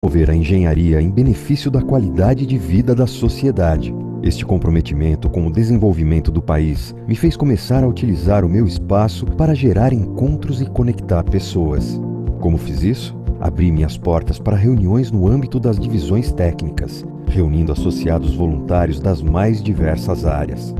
promover a engenharia em benefício da qualidade de vida da sociedade. Este comprometimento com o desenvolvimento do país me fez começar a utilizar o meu espaço para gerar encontros e conectar pessoas. Como fiz isso? Abri minhas portas para reuniões no âmbito das divisões técnicas, reunindo associados voluntários das mais diversas áreas,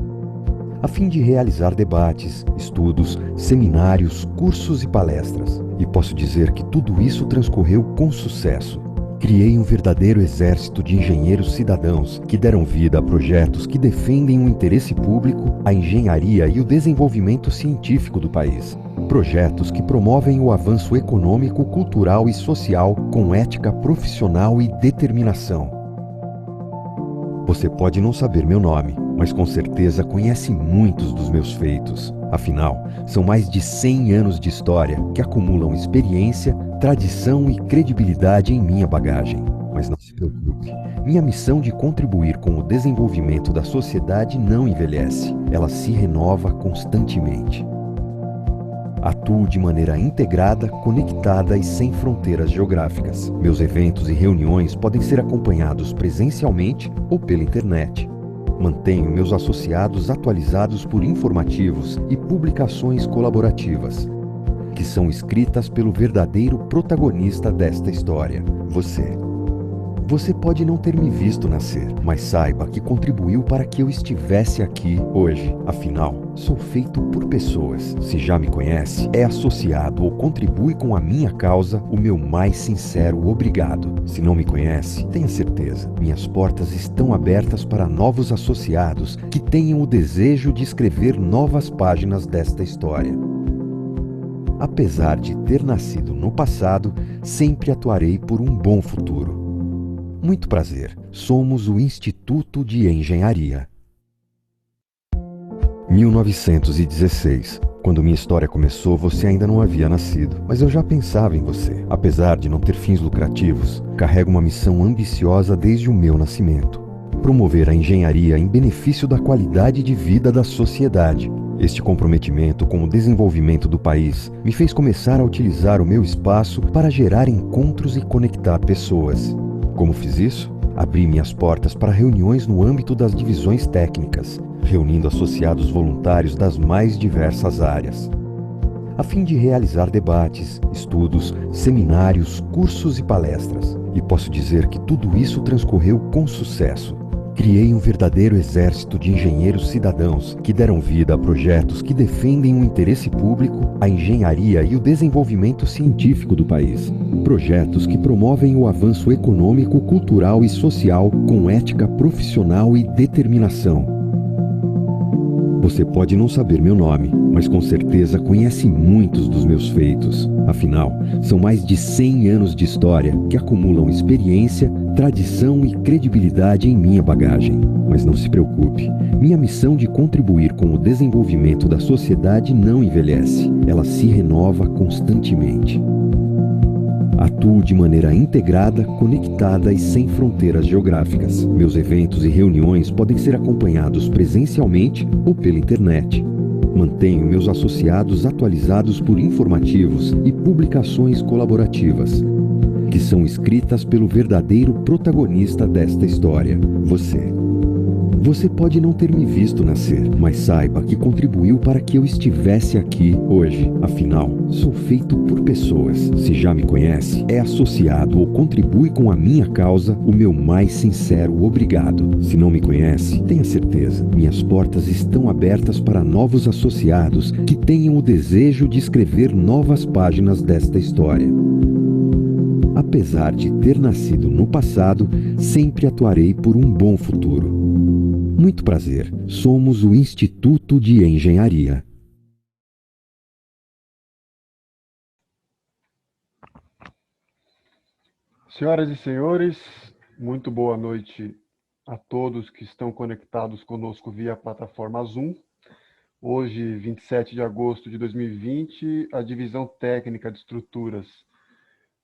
a fim de realizar debates, estudos, seminários, cursos e palestras. E posso dizer que tudo isso transcorreu com sucesso. Criei um verdadeiro exército de engenheiros cidadãos que deram vida a projetos que defendem o interesse público, a engenharia e o desenvolvimento científico do país. Projetos que promovem o avanço econômico, cultural e social com ética profissional e determinação. Você pode não saber meu nome, mas com certeza conhece muitos dos meus feitos. Afinal, são mais de 100 anos de história que acumulam experiência, tradição e credibilidade em minha bagagem. Mas não se preocupe, minha missão de contribuir com o desenvolvimento da sociedade não envelhece, ela se renova constantemente. Atuo de maneira integrada, conectada e sem fronteiras geográficas. Meus eventos e reuniões podem ser acompanhados presencialmente ou pela internet. Mantenho meus associados atualizados por informativos e publicações colaborativas, que são escritas pelo verdadeiro protagonista desta história, você. Você pode não ter me visto nascer, mas saiba que contribuiu para que eu estivesse aqui hoje. Afinal, sou feito por pessoas. Se já me conhece, é associado ou contribui com a minha causa, o meu mais sincero obrigado. Se não me conhece, tenha certeza, minhas portas estão abertas para novos associados que tenham o desejo de escrever novas páginas desta história. Apesar de ter nascido no passado, sempre atuarei por um bom futuro. Muito prazer, somos o Instituto de Engenharia. 1916. Quando minha história começou, você ainda não havia nascido, mas eu já pensava em você. Apesar de não ter fins lucrativos, carrego uma missão ambiciosa desde o meu nascimento: promover a engenharia em benefício da qualidade de vida da sociedade. Este comprometimento com o desenvolvimento do país me fez começar a utilizar o meu espaço para gerar encontros e conectar pessoas. Como fiz isso? Abri minhas portas para reuniões no âmbito das divisões técnicas, reunindo associados voluntários das mais diversas áreas, a fim de realizar debates, estudos, seminários, cursos e palestras. E posso dizer que tudo isso transcorreu com sucesso. Criei um verdadeiro exército de engenheiros cidadãos que deram vida a projetos que defendem o interesse público, a engenharia e o desenvolvimento científico do país. Projetos que promovem o avanço econômico, cultural e social com ética profissional e determinação. Você pode não saber meu nome, mas com certeza conhece muitos dos meus feitos. Afinal, são mais de 100 anos de história que acumulam experiência, tradição e credibilidade em minha bagagem. Mas não se preocupe, minha missão de contribuir com o desenvolvimento da sociedade não envelhece, ela se renova constantemente. Atuo de maneira integrada, conectada e sem fronteiras geográficas. Meus eventos e reuniões podem ser acompanhados presencialmente ou pela internet. Mantenho meus associados atualizados por informativos e publicações colaborativas, que são escritas pelo verdadeiro protagonista desta história, você. Você pode não ter me visto nascer, mas saiba que contribuiu para que eu estivesse aqui hoje. Afinal, sou feito por pessoas. Se já me conhece, é associado ou contribui com a minha causa, o meu mais sincero obrigado. Se não me conhece, tenha certeza, minhas portas estão abertas para novos associados que tenham o desejo de escrever novas páginas desta história. Apesar de ter nascido no passado, sempre atuarei por um bom futuro. Muito prazer, somos o Instituto de Engenharia. Senhoras e senhores, muito boa noite a todos que estão conectados conosco via plataforma Zoom. Hoje, 27 de agosto de 2020, a Divisão Técnica de Estruturas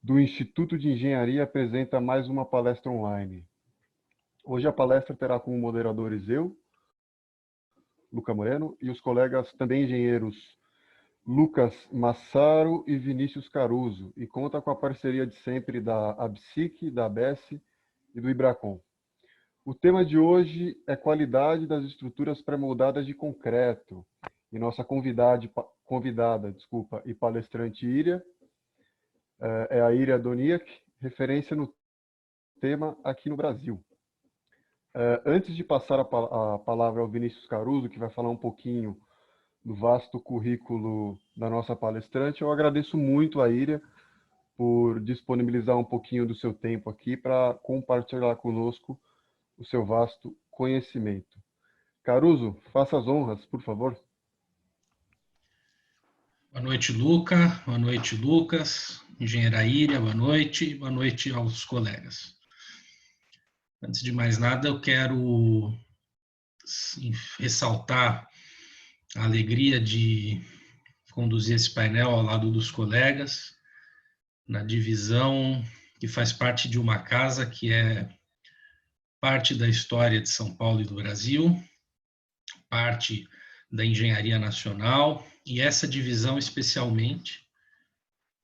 do Instituto de Engenharia apresenta mais uma palestra online. Hoje a palestra terá como moderadores eu, Luca Moreno, e os colegas também engenheiros Lucas Massaro e Vinícius Caruso, e conta com a parceria de sempre da ABSIC, da ABS e do Ibracon. O tema de hoje é qualidade das estruturas pré-moldadas de concreto, e nossa convidada e palestrante Iria é a Iria Doniak, referência no tema aqui no Brasil. Antes de passar a palavra ao Vinícius Caruso, que vai falar um pouquinho do vasto currículo da nossa palestrante, eu agradeço muito a Iria por disponibilizar um pouquinho do seu tempo aqui para compartilhar conosco o seu vasto conhecimento. Caruso, faça as honras, por favor. Boa noite, Luca. Boa noite, Lucas. Engenheira Iria, boa noite. Boa noite aos colegas. Antes de mais nada, eu quero ressaltar a alegria de conduzir esse painel ao lado dos colegas, na divisão que faz parte de uma casa que é parte da história de São Paulo e do Brasil, parte da engenharia nacional, e essa divisão especialmente,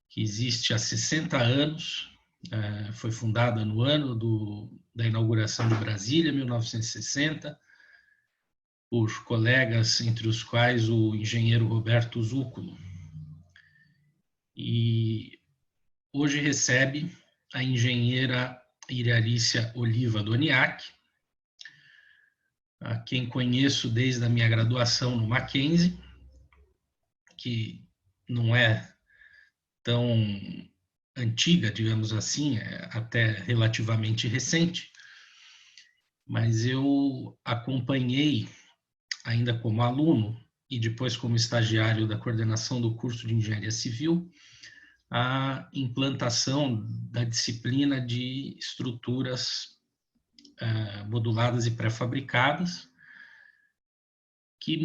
que existe há 60 anos, foi fundada no ano da inauguração de Brasília, 1960, por colegas, entre os quais o engenheiro Roberto Zúculo. E hoje recebe a engenheira Iriarícia Oliva Doniak, a quem conheço desde a minha graduação no Mackenzie, que não é tão antiga, digamos assim, é até relativamente recente, mas eu acompanhei, ainda como aluno e depois como estagiário da coordenação do curso de Engenharia Civil, a implantação da disciplina de estruturas moduladas e pré-fabricadas, que,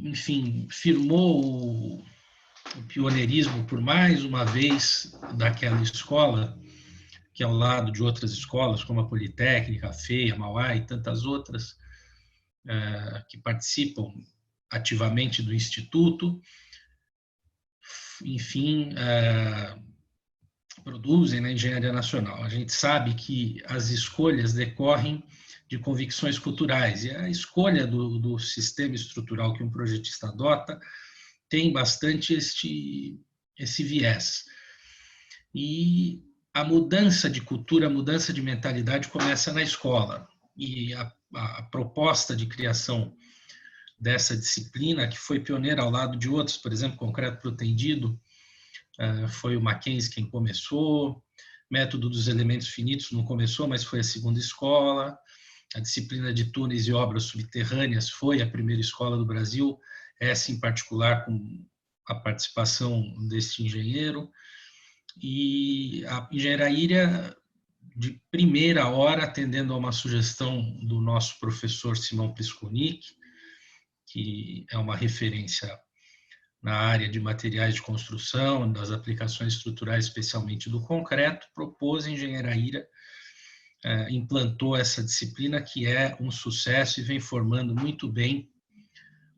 enfim, firmou o pioneirismo por mais uma vez daquela escola, que ao lado de outras escolas, como a Politécnica, a FEI, a Mauá e tantas outras, que participam ativamente do Instituto, enfim, produzem na engenharia nacional. A gente sabe que as escolhas decorrem de convicções culturais, e a escolha do sistema estrutural que um projetista adota tem bastante esse viés. E a mudança de cultura, a mudança de mentalidade começa na escola. E a proposta de criação dessa disciplina, que foi pioneira ao lado de outros, por exemplo, concreto protendido, foi o Mackenzie quem começou, método dos elementos finitos não começou, mas foi a segunda escola, a disciplina de túneis e obras subterrâneas foi a primeira escola do Brasil, essa em particular com a participação deste engenheiro, e a engenharia Iria, de primeira hora, atendendo a uma sugestão do nosso professor Simão Pliskunic, que é uma referência na área de materiais de construção, das aplicações estruturais, especialmente do concreto, propôs a engenharia Iria, implantou essa disciplina que é um sucesso e vem formando muito bem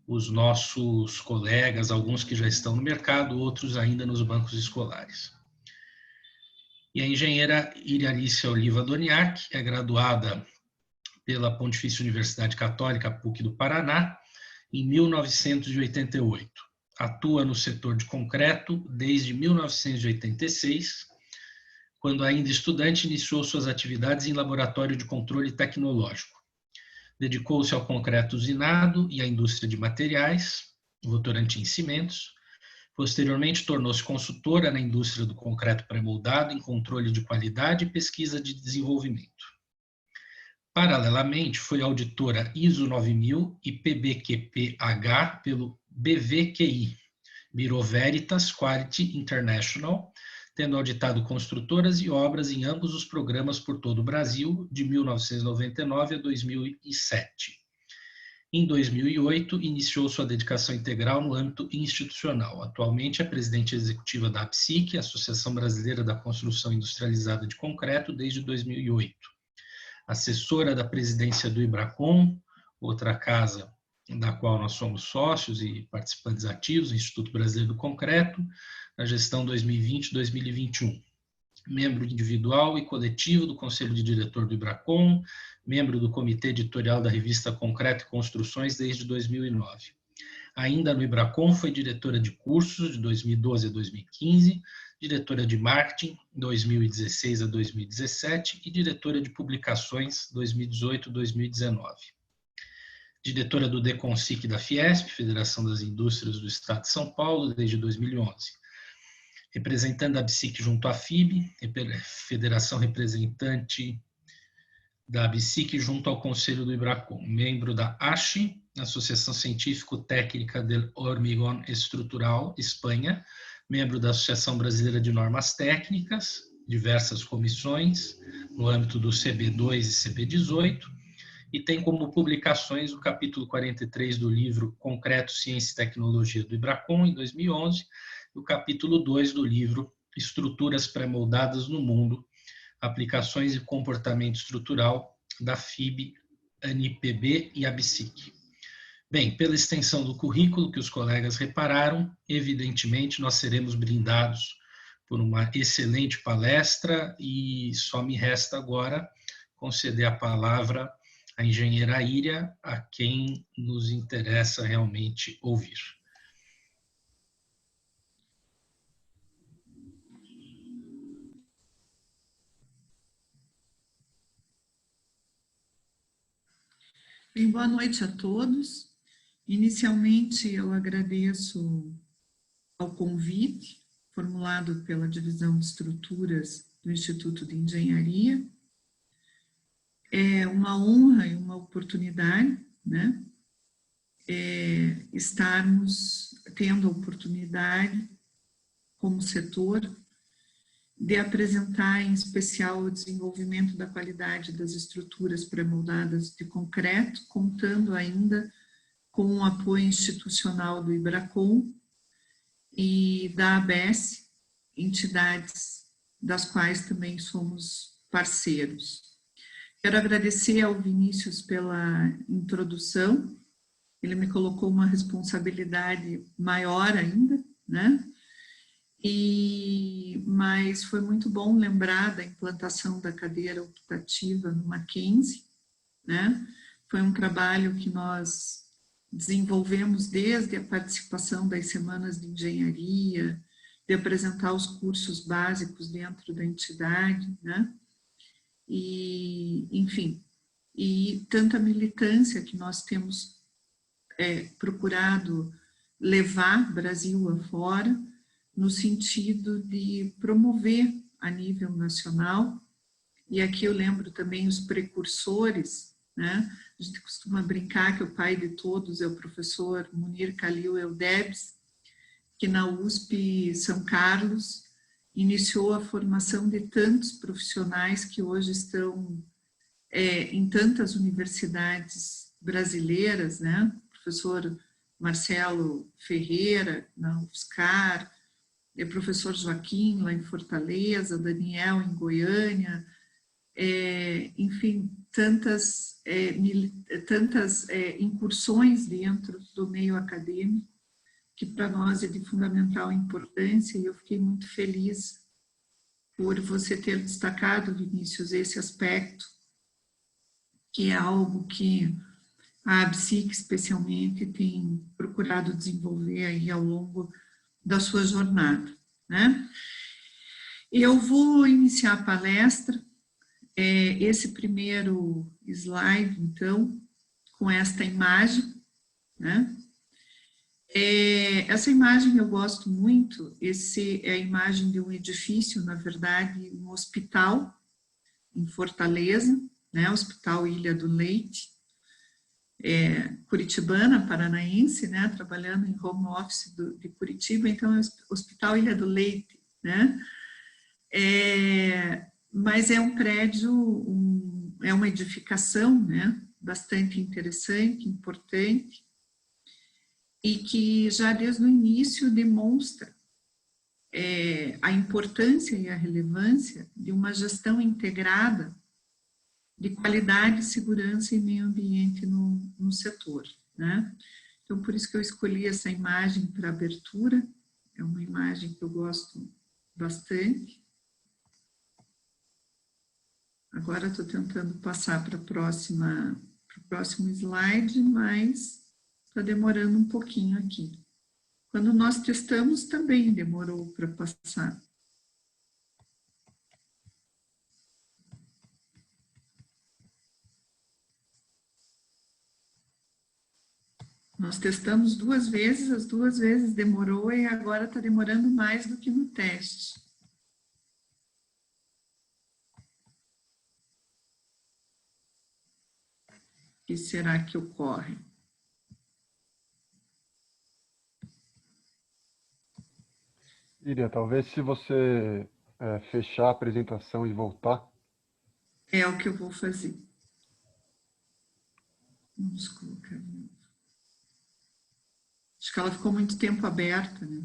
os nossos colegas, alguns que já estão no mercado, outros ainda nos bancos escolares. E a engenheira Iriarícia Oliva Doniak é graduada pela Pontifícia Universidade Católica, PUC do Paraná, em 1988. Atua no setor de concreto desde 1986, quando ainda estudante iniciou suas atividades em laboratório de controle tecnológico. Dedicou-se ao concreto usinado e à indústria de materiais, Votorantim Cimentos. Posteriormente, tornou-se consultora na indústria do concreto pré-moldado em controle de qualidade e pesquisa de desenvolvimento. Paralelamente, foi auditora ISO 9000 e PBQP-H pelo BVQI, Bureau Veritas Quality International, tendo auditado construtoras e obras em ambos os programas por todo o Brasil, de 1999 a 2007. Em 2008, iniciou sua dedicação integral no âmbito institucional. Atualmente é presidente executiva da ABSIC, Associação Brasileira da Construção Industrializada de Concreto, desde 2008. Assessora da presidência do Ibracon, outra casa da qual nós somos sócios e participantes ativos, Instituto Brasileiro do Concreto, na gestão 2020-2021. Membro individual e coletivo do Conselho de Diretor do IBRACON, membro do Comitê Editorial da revista Concreto e Construções desde 2009. Ainda no IBRACON, foi diretora de cursos de 2012 a 2015, diretora de marketing 2016 a 2017 e diretora de publicações 2018 a 2019. Diretora do DECONSIC da Fiesp, Federação das Indústrias do Estado de São Paulo, desde 2011. Representando a ABSIC junto à FIB, Federação Representante da ABSIC junto ao Conselho do IBRACON. Membro da ASHI, Associação Científico-Técnica del Hormigón Estrutural, Espanha. Membro da Associação Brasileira de Normas Técnicas, diversas comissões, no âmbito do CB2 e CB18, e tem como publicações o capítulo 43 do livro Concreto, Ciência e Tecnologia do IBRACON, em 2011, e o capítulo 2 do livro Estruturas Pré-moldadas no Mundo, Aplicações e Comportamento Estrutural, da FIB, ANIPB e ABSIC. Bem, pela extensão do currículo que os colegas repararam, evidentemente nós seremos brindados por uma excelente palestra e só me resta agora conceder a palavra à engenheira Íria, a quem nos interessa realmente ouvir. Bem, boa noite a todos. Inicialmente, eu agradeço ao convite formulado pela Divisão de Estruturas do Instituto de Engenharia. É uma honra e uma oportunidade, né, estarmos tendo a oportunidade, como setor, de apresentar em especial o desenvolvimento da qualidade das estruturas pré-moldadas de concreto, contando ainda com o apoio institucional do IBRACON e da ABS, entidades das quais também somos parceiros. Quero agradecer ao Vinícius pela introdução, ele me colocou uma responsabilidade maior ainda, né? Mas foi muito bom lembrar da implantação da cadeira optativa no Mackenzie, né? Foi um trabalho que nós desenvolvemos desde a participação das semanas de engenharia, de apresentar os cursos básicos dentro da entidade, né? Enfim, e tanta militância que nós temos procurado levar Brasil afora, no sentido de promover a nível nacional, e aqui eu lembro também os precursores, né? A gente costuma brincar que o pai de todos é o professor Munir Khalil Eldebs, que na USP São Carlos iniciou a formação de tantos profissionais que hoje estão em tantas universidades brasileiras, né? O professor Marcelo Ferreira, na UFSCar, o professor Joaquim, lá em Fortaleza, Daniel, em Goiânia, enfim, tantas incursões dentro do meio acadêmico, que para nós é de fundamental importância, e eu fiquei muito feliz por você ter destacado, Vinícius, esse aspecto, que é algo que a ABSIC, especialmente, tem procurado desenvolver aí ao longo da sua jornada, né? Eu vou iniciar a palestra, esse primeiro slide, então, com esta imagem, né? Essa imagem eu gosto muito, esse é a imagem de um edifício, na verdade, um hospital em Fortaleza, né? Hospital Ilha do Leite, curitibana, paranaense, né? Trabalhando em home office de Curitiba, então é o Hospital Ilha do Leite, né? Mas é um prédio, é uma edificação, né? Bastante interessante, importante, e que já desde o início demonstra a importância e a relevância de uma gestão integrada de qualidade, segurança e meio ambiente no setor, né? Então, por isso que eu escolhi essa imagem para abertura. É uma imagem que eu gosto bastante. Agora estou tentando passar para o próximo slide, mas está demorando um pouquinho aqui. Quando nós testamos, também demorou para passar. Nós testamos 2 vezes, as 2 vezes demorou e agora está demorando mais do que no teste. O que será que ocorre? Iria, talvez se você fechar a apresentação e voltar. É o que eu vou fazer. Vamos colocar. Acho que ela ficou muito tempo aberta, né?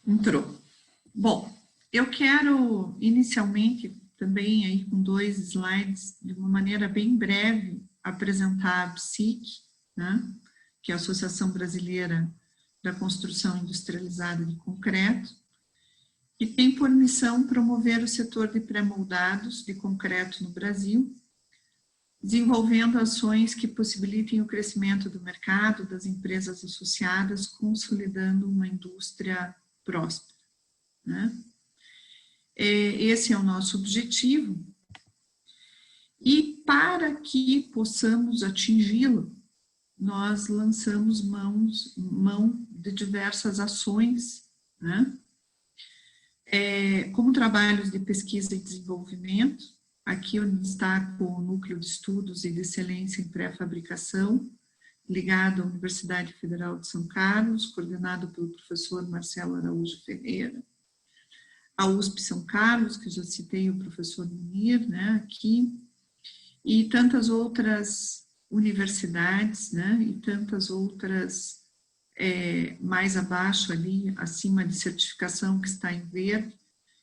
Entrou. Bom, eu quero inicialmente também aí com 2 slides, de uma maneira bem breve, apresentar a ABSIC, né? Que é a Associação Brasileira da Construção Industrializada de Concreto, que tem por missão promover o setor de pré-moldados de concreto no Brasil, desenvolvendo ações que possibilitem o crescimento do mercado, das empresas associadas, consolidando uma indústria próspera, né? Esse é o nosso objetivo. E para que possamos atingi-lo, nós lançamos mão de diversas ações, né? Como trabalhos de pesquisa e desenvolvimento. Aqui eu destaco o Núcleo de Estudos e de Excelência em Pré-Fabricação, ligado à Universidade Federal de São Carlos, coordenado pelo professor Marcelo Araújo Ferreira. A USP São Carlos, que já citei o professor Munir, né, aqui, e tantas outras universidades, né, e tantas outras mais abaixo ali, acima de certificação que está em verde.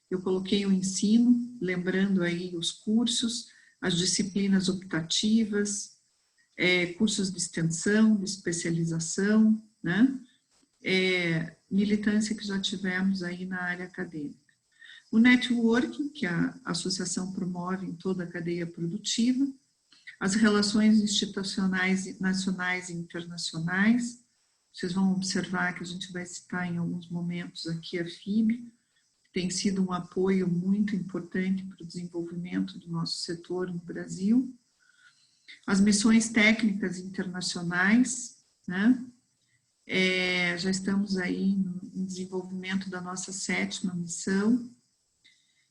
Eu coloquei o ensino, lembrando aí os cursos, as disciplinas optativas, cursos de extensão, de especialização, né, militância que já tivemos aí na área acadêmica. O networking, que a associação promove em toda a cadeia produtiva, as relações institucionais nacionais e internacionais. Vocês vão observar que a gente vai citar em alguns momentos aqui a FIB, que tem sido um apoio muito importante para o desenvolvimento do nosso setor no Brasil. As missões técnicas internacionais, né? Já estamos aí no desenvolvimento da nossa 7ª missão.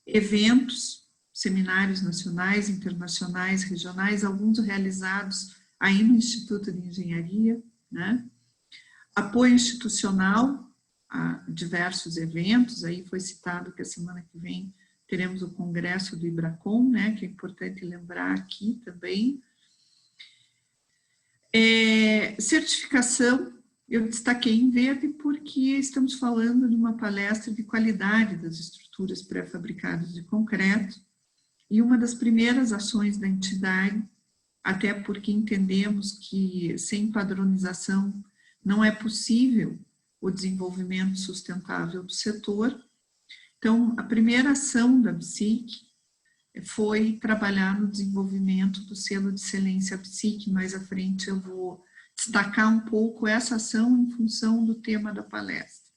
Eventos, seminários nacionais, internacionais, regionais, alguns realizados aí no Instituto de Engenharia, né? Apoio institucional a diversos eventos, aí foi citado que a semana que vem teremos o congresso do IBRACON, né? Que é importante lembrar aqui também. Certificação, eu destaquei em verde porque estamos falando de uma palestra de qualidade das estruturas pré-fabricadas de concreto e uma das primeiras ações da entidade, até porque entendemos que sem padronização não é possível o desenvolvimento sustentável do setor. Então, a primeira ação da ABSIC foi trabalhar no desenvolvimento do selo de excelência ABSIC. Mais à frente eu vou destacar um pouco essa ação em função do tema da palestra.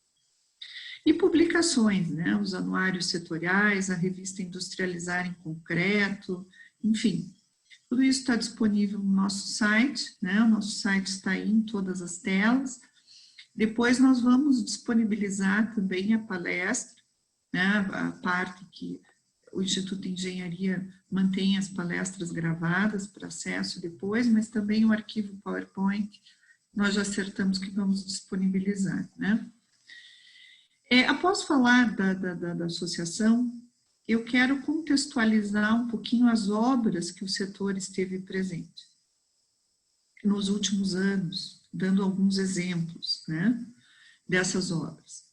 E publicações, né? Os anuários setoriais, a revista Industrializar em Concreto, enfim, tudo isso está disponível no nosso site, né? O nosso site está aí em todas as telas. Depois nós vamos disponibilizar também a palestra, né? A parte que o Instituto de Engenharia mantém as palestras gravadas para acesso depois, mas também o arquivo PowerPoint nós já acertamos que vamos disponibilizar, né? Após falar da associação, eu quero contextualizar um pouquinho as obras que o setor esteve presente. nos últimos anos, dando alguns exemplos, né, dessas obras.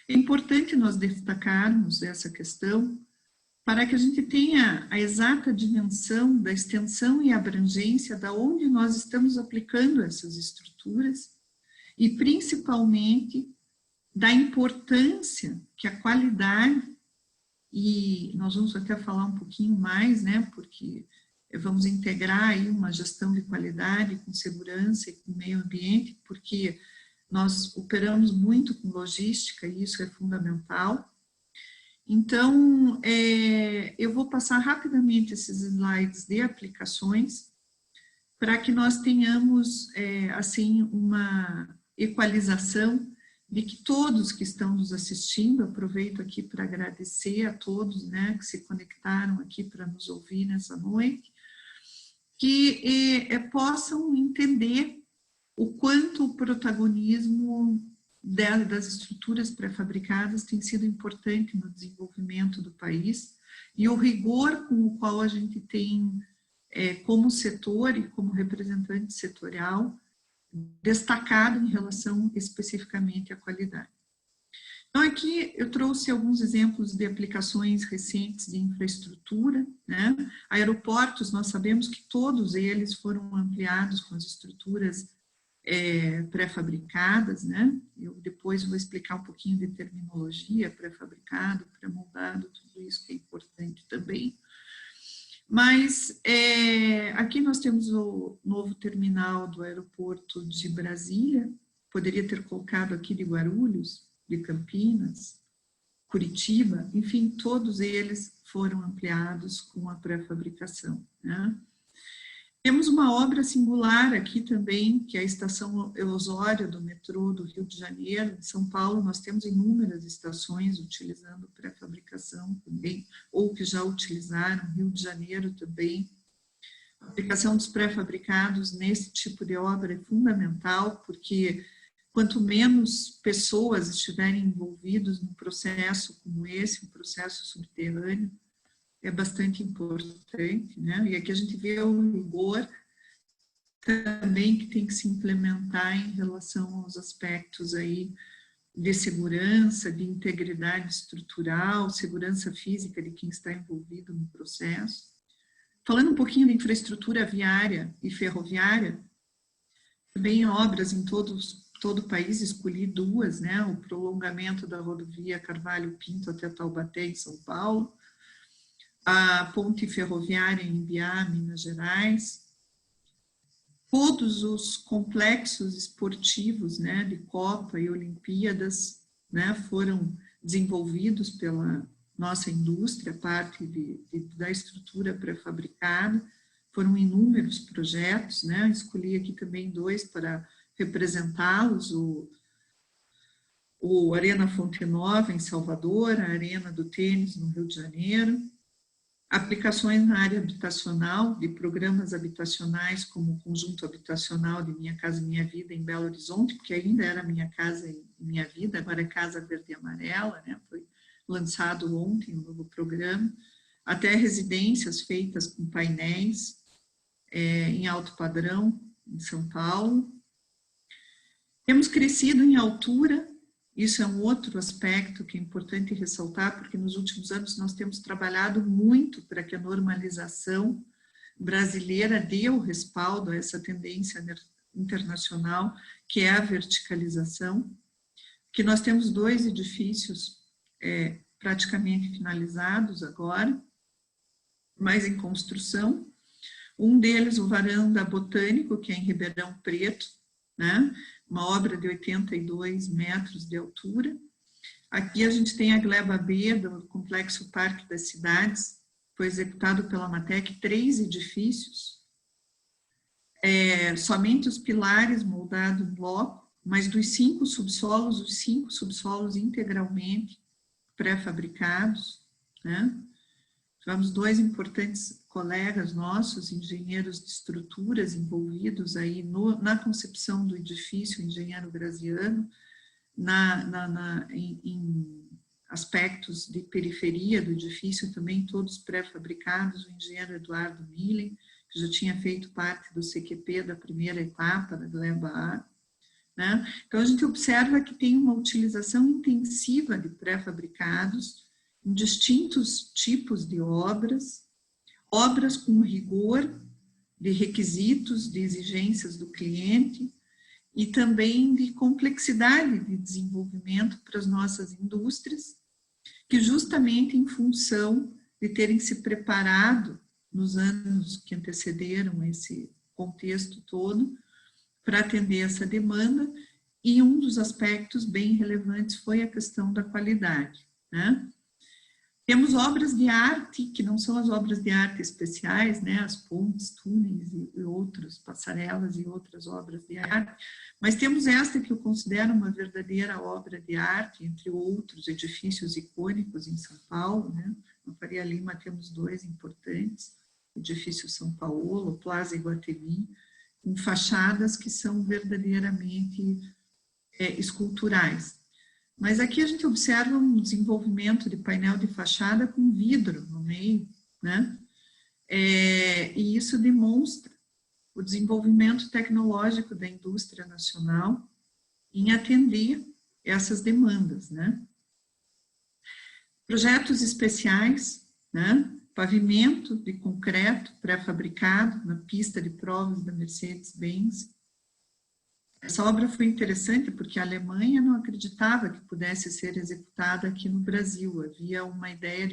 É importante nós destacarmos essa questão para que a gente tenha a exata dimensão da extensão e abrangência da onde nós estamos aplicando essas estruturas e, principalmente, da importância que a qualidade, e nós vamos até falar um pouquinho mais, né, porque vamos integrar aí uma gestão de qualidade com segurança e com meio ambiente, porque nós operamos muito com logística e isso é fundamental. Então, eu vou passar rapidamente esses slides de aplicações para que nós tenhamos, assim, uma equalização de que todos que estão nos assistindo, aproveito aqui para agradecer a todos, né, que se conectaram aqui para nos ouvir nessa noite, que possam entender o quanto o protagonismo das estruturas pré-fabricadas tem sido importante no desenvolvimento do país e o rigor com o qual a gente tem, como setor e como representante setorial, destacado em relação especificamente à qualidade. Então, aqui eu trouxe alguns exemplos de aplicações recentes de infraestrutura, né? Aeroportos, nós sabemos que todos eles foram ampliados com as estruturas pré-fabricadas, né? Eu depois vou explicar um pouquinho de terminologia, pré-fabricado, pré-moldado, tudo isso que é importante também. Mas aqui nós temos o novo terminal do aeroporto de Brasília, poderia ter colocado aqui de Guarulhos, de Campinas, Curitiba, enfim, todos eles foram ampliados com a pré-fabricação, né? Temos uma obra singular aqui também, que é a estação Osório do metrô do Rio de Janeiro. Em São Paulo, nós temos inúmeras estações utilizando pré-fabricação também, ou que já utilizaram, Rio de Janeiro também. A aplicação dos pré-fabricados nesse tipo de obra é fundamental, porque quanto menos pessoas estiverem envolvidas num processo como esse, um processo subterrâneo, é bastante importante, né? E aqui a gente vê o rigor também que tem que se implementar em relação aos aspectos aí de segurança, de integridade estrutural, segurança física de quem está envolvido no processo. Falando um pouquinho de infraestrutura viária e ferroviária, também obras em todo o país, escolhi duas, né? O prolongamento da rodovia Carvalho Pinto até Taubaté, em São Paulo, a ponte ferroviária em Ibiá, Minas Gerais, todos os complexos esportivos, né, de Copa e Olimpíadas, né, foram desenvolvidos pela nossa indústria, parte da estrutura pré-fabricada, foram inúmeros projetos, né, escolhi aqui também dois para representá-los, o Arena Fonte Nova, em Salvador, a Arena do Tênis, no Rio de Janeiro, aplicações na área habitacional, de programas habitacionais, como o conjunto habitacional de Minha Casa Minha Vida em Belo Horizonte, porque ainda era Minha Casa e Minha Vida, agora é Casa Verde e Amarela, né? Foi lançado ontem um novo programa, até residências feitas com painéis em alto padrão, em São Paulo. Temos crescido em altura. Isso é um outro aspecto que é importante ressaltar, porque nos últimos anos nós temos trabalhado muito para que a normalização brasileira dê o respaldo a essa tendência internacional, que é a verticalização, que nós temos 2 edifícios praticamente finalizados agora, mas em construção. Um deles, o Varanda Botânico, que é em Ribeirão Preto, né? Uma obra de 82 metros de altura. Aqui a gente tem a Gleba B, do Complexo Parque das Cidades, foi executado pela Matec 3 edifícios, somente os pilares moldados em bloco, mas dos 5 subsolos, os 5 subsolos integralmente pré-fabricados, né? Tivemos 2 importantes colegas nossos, engenheiros de estruturas envolvidos aí na concepção do edifício, o engenheiro Graziano, em aspectos de periferia do edifício também, todos pré-fabricados, o engenheiro Eduardo Millen que já tinha feito parte do CQP da primeira etapa da Gleba A, né? Então, a gente observa que tem uma utilização intensiva de pré-fabricados em distintos tipos de obras com rigor de requisitos, de exigências do cliente e também de complexidade de desenvolvimento para as nossas indústrias, que justamente em função de terem se preparado nos anos que antecederam esse contexto todo, para atender essa demanda, e um dos aspectos bem relevantes foi a questão da qualidade, né? Temos obras de arte, que não são as obras de arte especiais, né? As pontes, túneis e outras, passarelas e outras obras de arte, mas temos esta que eu considero uma verdadeira obra de arte, entre outros edifícios icônicos em São Paulo, né? Na Faria Lima temos 2 importantes, edifício São Paulo, Plaza Iguatemi, com fachadas que são verdadeiramente esculturais. Mas aqui a gente observa um desenvolvimento de painel de fachada com vidro no meio, né? E isso demonstra o desenvolvimento tecnológico da indústria nacional em atender essas demandas, né? Projetos especiais, né? Pavimento de concreto pré-fabricado na pista de provas da Mercedes-Benz. Essa obra foi interessante porque a Alemanha não acreditava que pudesse ser executada aqui no Brasil. Havia uma ideia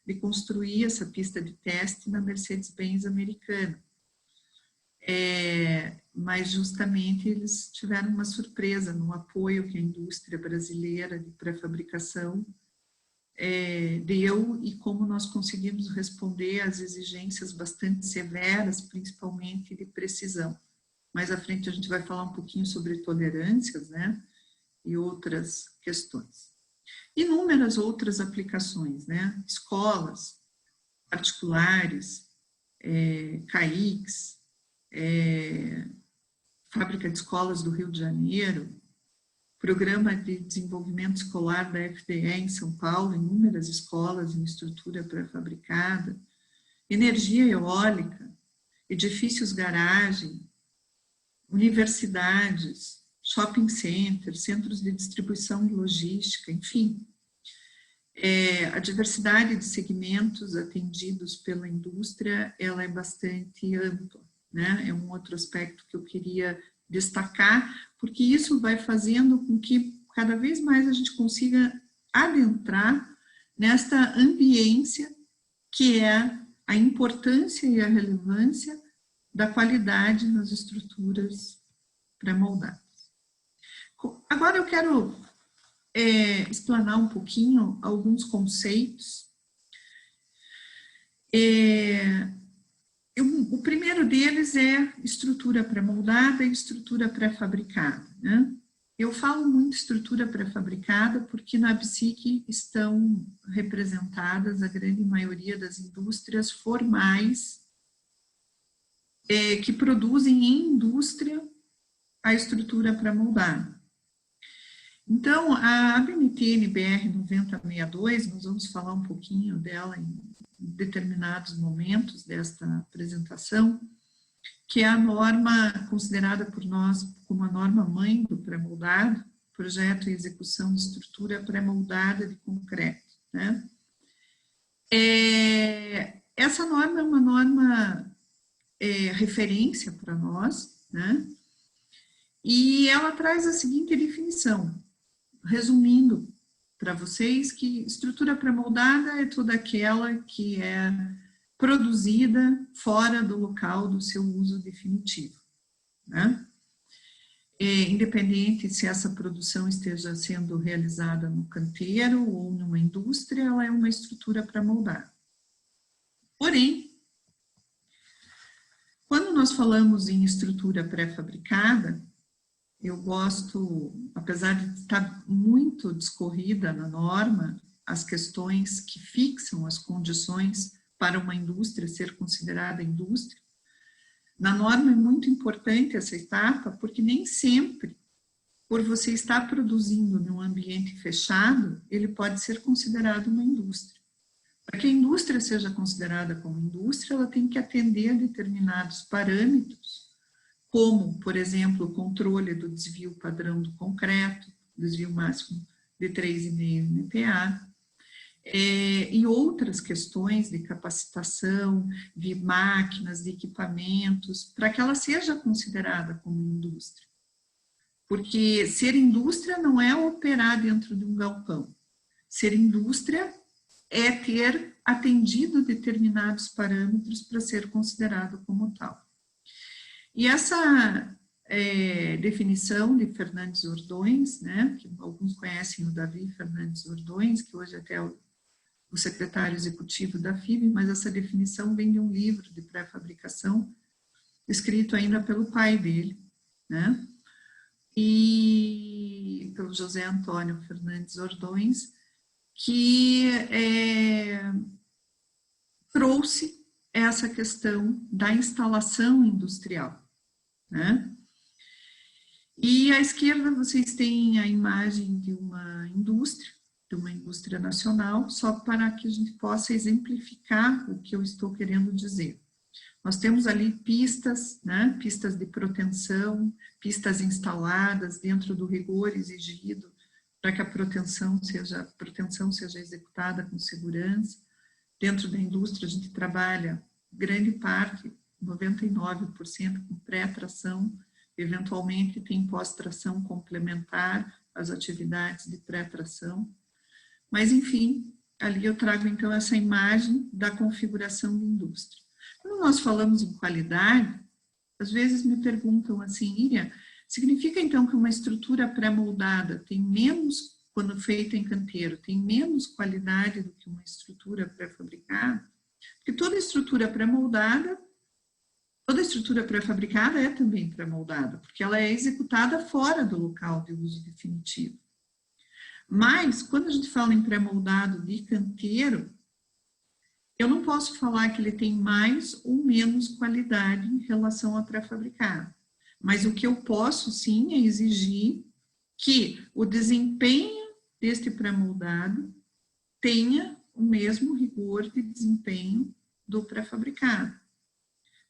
de construir essa pista de teste na Mercedes-Benz americana. Mas justamente eles tiveram uma surpresa no apoio que a indústria brasileira de pré-fabricação deu e como nós conseguimos responder às exigências bastante severas, principalmente de precisão. Mais à frente a gente vai falar um pouquinho sobre tolerâncias, né, e outras questões. Inúmeras outras aplicações, né, escolas particulares, CAICs, Fábrica de Escolas do Rio de Janeiro, Programa de Desenvolvimento Escolar da FDE em São Paulo, inúmeras escolas em estrutura pré-fabricada, energia eólica, edifícios garagem, universidades, shopping centers, centros de distribuição e logística, enfim. A diversidade de segmentos atendidos pela indústria, ela é bastante ampla, né? É um outro aspecto que eu queria destacar, porque isso vai fazendo com que cada vez mais a gente consiga adentrar nesta ambiência que é a importância e a relevância da qualidade nas estruturas pré-moldadas. Agora eu quero explanar um pouquinho alguns conceitos. O primeiro deles é estrutura pré-moldada e estrutura pré-fabricada, né? Eu falo muito estrutura pré-fabricada porque na BSIC estão representadas a grande maioria das indústrias formais que produzem em indústria a estrutura pré-moldada. Então, a ABNT NBR 9062, nós vamos falar um pouquinho dela em determinados momentos desta apresentação, que é a norma considerada por nós como a norma mãe do pré-moldado, projeto e execução de estrutura pré-moldada de concreto, né? Essa norma é uma norma referência para nós, né? E ela traz a seguinte definição, resumindo para vocês, que estrutura pré-moldada é toda aquela que é produzida fora do local do seu uso definitivo, né? Independente se essa produção esteja sendo realizada no canteiro ou numa indústria, ela é uma estrutura pré-moldada. Porém, quando nós falamos em estrutura pré-fabricada, eu gosto, apesar de estar muito discorrida na norma, as questões que fixam as condições para uma indústria ser considerada indústria, na norma é muito importante essa etapa, porque nem sempre, por você estar produzindo num ambiente fechado, ele pode ser considerado uma indústria. Para que a indústria seja considerada como indústria, ela tem que atender a determinados parâmetros, como, por exemplo, o controle do desvio padrão do concreto, desvio máximo de 3,5 MPa, e outras questões de capacitação, de máquinas, de equipamentos, para que ela seja considerada como indústria. Porque ser indústria não é operar dentro de um galpão. Ser indústria é ter atendido determinados parâmetros para ser considerado como tal. E essa definição de Fernandes Ordões, né, que alguns conhecem o Davi Fernandes Ordões, que hoje até é o secretário executivo da FIB, mas essa definição vem de um livro de pré-fabricação, escrito ainda pelo pai dele, né, e pelo José Antônio Fernandes Ordões, que trouxe essa questão da instalação industrial, né? E à esquerda vocês têm a imagem de uma indústria nacional, só para que a gente possa exemplificar o que eu estou querendo dizer. Nós temos ali pistas, né? Pistas de proteção, pistas instaladas dentro do rigor exigido para que a proteção seja executada com segurança. Dentro da indústria, a gente trabalha grande parte, 99%, com pré-tração, eventualmente tem pós-tração complementar às atividades de pré-tração. Mas, enfim, ali eu trago, então, essa imagem da configuração da indústria. Quando nós falamos em qualidade, às vezes me perguntam assim, Íria, significa, então, que uma estrutura pré-moldada tem menos, quando feita em canteiro, tem menos qualidade do que uma estrutura pré-fabricada? Porque toda estrutura pré-moldada, toda estrutura pré-fabricada é também pré-moldada, porque ela é executada fora do local de uso definitivo. Mas, quando a gente fala em pré-moldado de canteiro, eu não posso falar que ele tem mais ou menos qualidade em relação a pré-fabricado. Mas o que eu posso, sim, é exigir que o desempenho deste pré-moldado tenha o mesmo rigor de desempenho do pré-fabricado.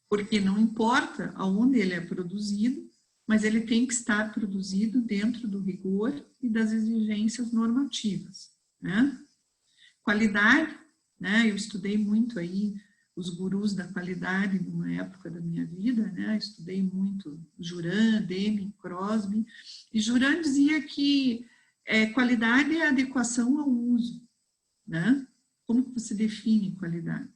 Porque não importa aonde ele é produzido, mas ele tem que estar produzido dentro do rigor e das exigências normativas, né? Qualidade, né? Eu estudei muito aí os gurus da qualidade numa época da minha vida, né? Estudei muito Juran, Deming, Crosby, e Juran dizia que qualidade é adequação ao uso, né? Como que você define qualidade?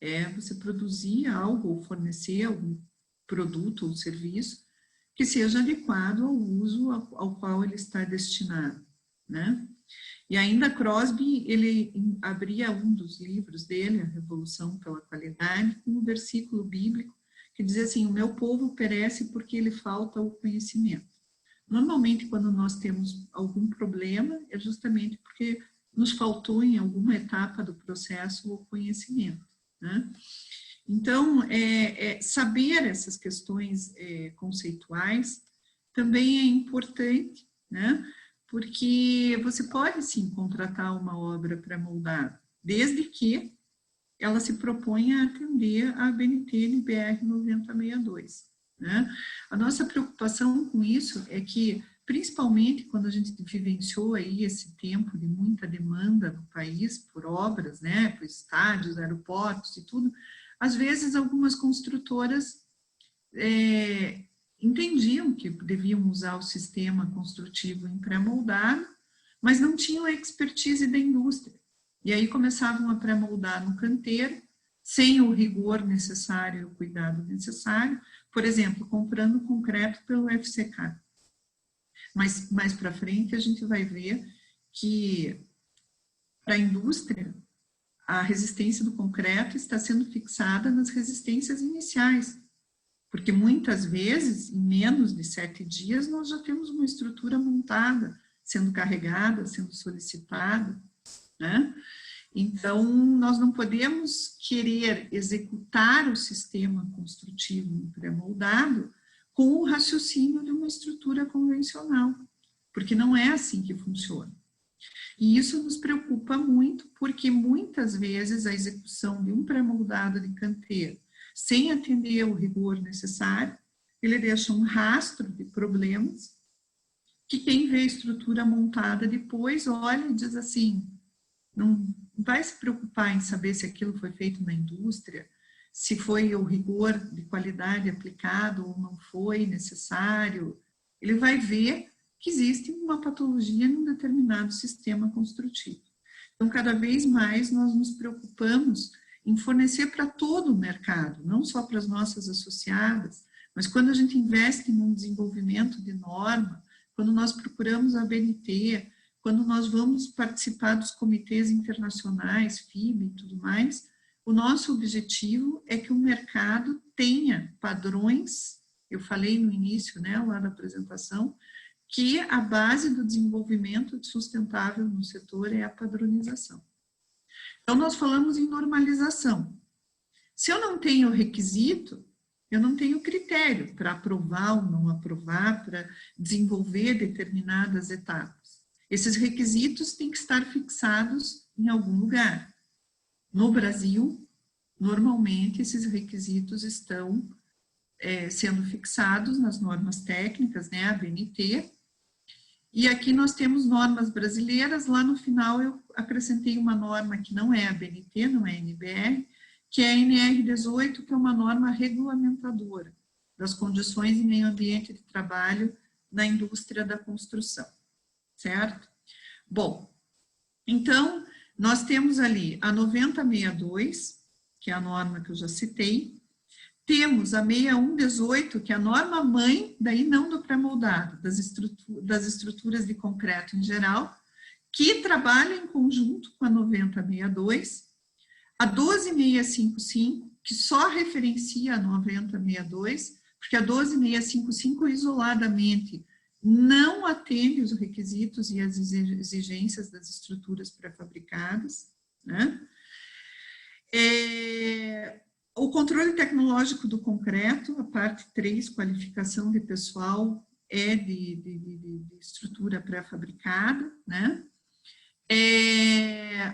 É você produzir algo ou fornecer algum produto ou serviço que seja adequado ao uso ao qual ele está destinado, né? E ainda Crosby, ele abria um dos livros dele, A Revolução pela Qualidade, com um versículo bíblico que dizia assim, o meu povo perece porque lhe falta o conhecimento. Normalmente, quando nós temos algum problema, é justamente porque nos faltou em alguma etapa do processo o conhecimento, né? Então, saber essas questões conceituais também é importante, né? Porque você pode, sim, contratar uma obra pré-moldada, desde que ela se proponha a atender a ABNT NBR 9062, né? A nossa preocupação com isso é que, principalmente quando a gente vivenciou aí esse tempo de muita demanda no país por obras, né, por estádios, aeroportos e tudo, às vezes algumas construtoras entendiam que deviam usar o sistema construtivo em pré-moldado, mas não tinham a expertise da indústria. E aí começavam a pré-moldar no canteiro, sem o rigor necessário e o cuidado necessário, por exemplo, comprando concreto pelo FCK. Mas mais para frente a gente vai ver que para a indústria a resistência do concreto está sendo fixada nas resistências iniciais, porque muitas vezes, em menos de 7 dias, nós já temos uma estrutura montada, sendo carregada, sendo solicitada, né? Então, nós não podemos querer executar o sistema construtivo pré-moldado com o raciocínio de uma estrutura convencional, porque não é assim que funciona. E isso nos preocupa muito, porque muitas vezes a execução de um pré-moldado de canteiro, sem atender ao rigor necessário, ele deixa um rastro de problemas, que quem vê a estrutura montada depois olha e diz assim, não vai se preocupar em saber se aquilo foi feito na indústria, se foi o rigor de qualidade aplicado ou não foi necessário. Ele vai ver que existe uma patologia em um determinado sistema construtivo. Então, cada vez mais nós nos preocupamos em fornecer para todo o mercado, não só para as nossas associadas, mas quando a gente investe em um desenvolvimento de norma, quando nós procuramos a ABNT, quando nós vamos participar dos comitês internacionais, FIB e tudo mais, o nosso objetivo é que o mercado tenha padrões, eu falei no início, né, lá da apresentação, que a base do desenvolvimento sustentável no setor é a padronização. Então, nós falamos em normalização. Se eu não tenho requisito, eu não tenho critério para aprovar ou não aprovar, para desenvolver determinadas etapas. Esses requisitos têm que estar fixados em algum lugar. No Brasil, normalmente, esses requisitos estão sendo fixados nas normas técnicas, né, a ABNT, e aqui nós temos normas brasileiras, lá no final eu acrescentei uma norma que não é a ABNT, não é a NBR, que é a NR18, que é uma norma regulamentadora das condições e meio ambiente de trabalho na indústria da construção, certo? Bom, então, nós temos ali a 9062, que é a norma que eu já citei, temos a 6118, que é a norma mãe, daí não do pré-moldado, das estruturas de concreto em geral, que trabalha em conjunto com a 9062, a 12655, que só referencia a 9062, porque a 12655 isoladamente não atende os requisitos e as exigências das estruturas pré-fabricadas, né? O controle tecnológico do concreto, a parte 3, qualificação de pessoal, é de estrutura pré-fabricada, né?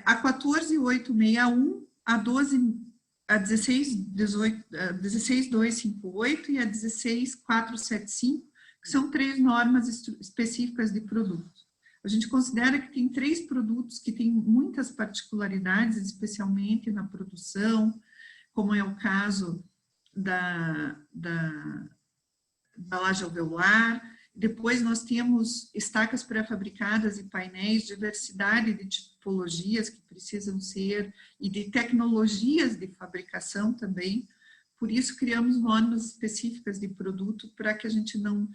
A 14861, a 16258 e a 16475, que são 3 normas específicas de produtos. A gente considera que tem 3 produtos que têm muitas particularidades, especialmente na produção, como é o caso da laje alveolar. Depois nós temos estacas pré-fabricadas e painéis, diversidade de tipologias que precisam ser, e de tecnologias de fabricação também. Por isso criamos normas específicas de produto para que a gente não,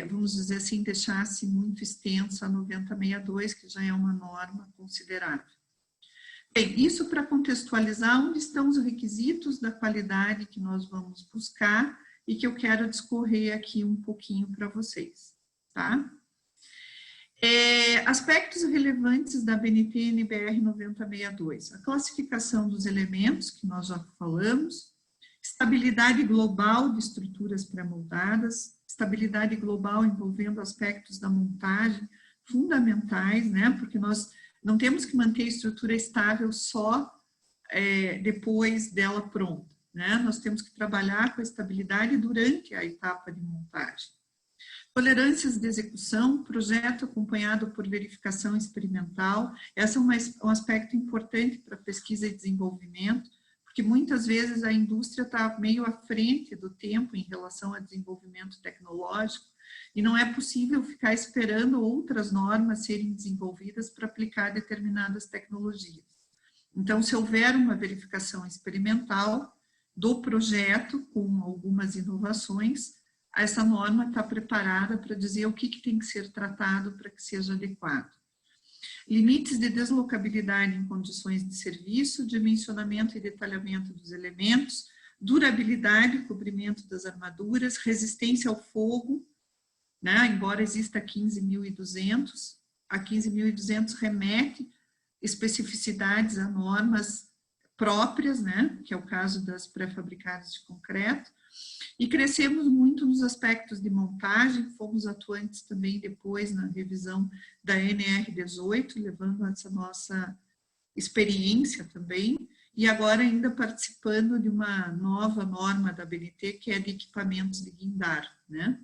vamos dizer assim, deixasse muito extensa a 9062, que já é uma norma considerável. Bem, isso para contextualizar onde estão os requisitos da qualidade que nós vamos buscar e que eu quero discorrer aqui um pouquinho para vocês, tá? Aspectos relevantes da ABNT NBR 9062. A classificação dos elementos, que nós já falamos, estabilidade global de estruturas pré-moldadas, estabilidade global envolvendo aspectos da montagem fundamentais, né? Porque nós não temos que manter a estrutura estável só depois dela pronta, né? Nós temos que trabalhar com a estabilidade durante a etapa de montagem. Tolerâncias de execução, projeto acompanhado por verificação experimental. Esse é um aspecto importante para pesquisa e desenvolvimento, porque muitas vezes a indústria está meio à frente do tempo em relação a desenvolvimento tecnológico, e não é possível ficar esperando outras normas serem desenvolvidas para aplicar determinadas tecnologias. Então, se houver uma verificação experimental do projeto com algumas inovações, essa norma está preparada para dizer o que tem que ser tratado para que seja adequado. Limites de deslocabilidade em condições de serviço, dimensionamento e detalhamento dos elementos, durabilidade e cobrimento das armaduras, resistência ao fogo, né? Embora exista 15.200, a 15.200 remete especificidades a normas próprias, né? Que é o caso das pré-fabricadas de concreto, E crescemos muito nos aspectos de montagem, fomos atuantes também depois na revisão da NR18, levando essa nossa experiência também, e agora ainda participando de uma nova norma da ABNT, que é de equipamentos de guindar, né?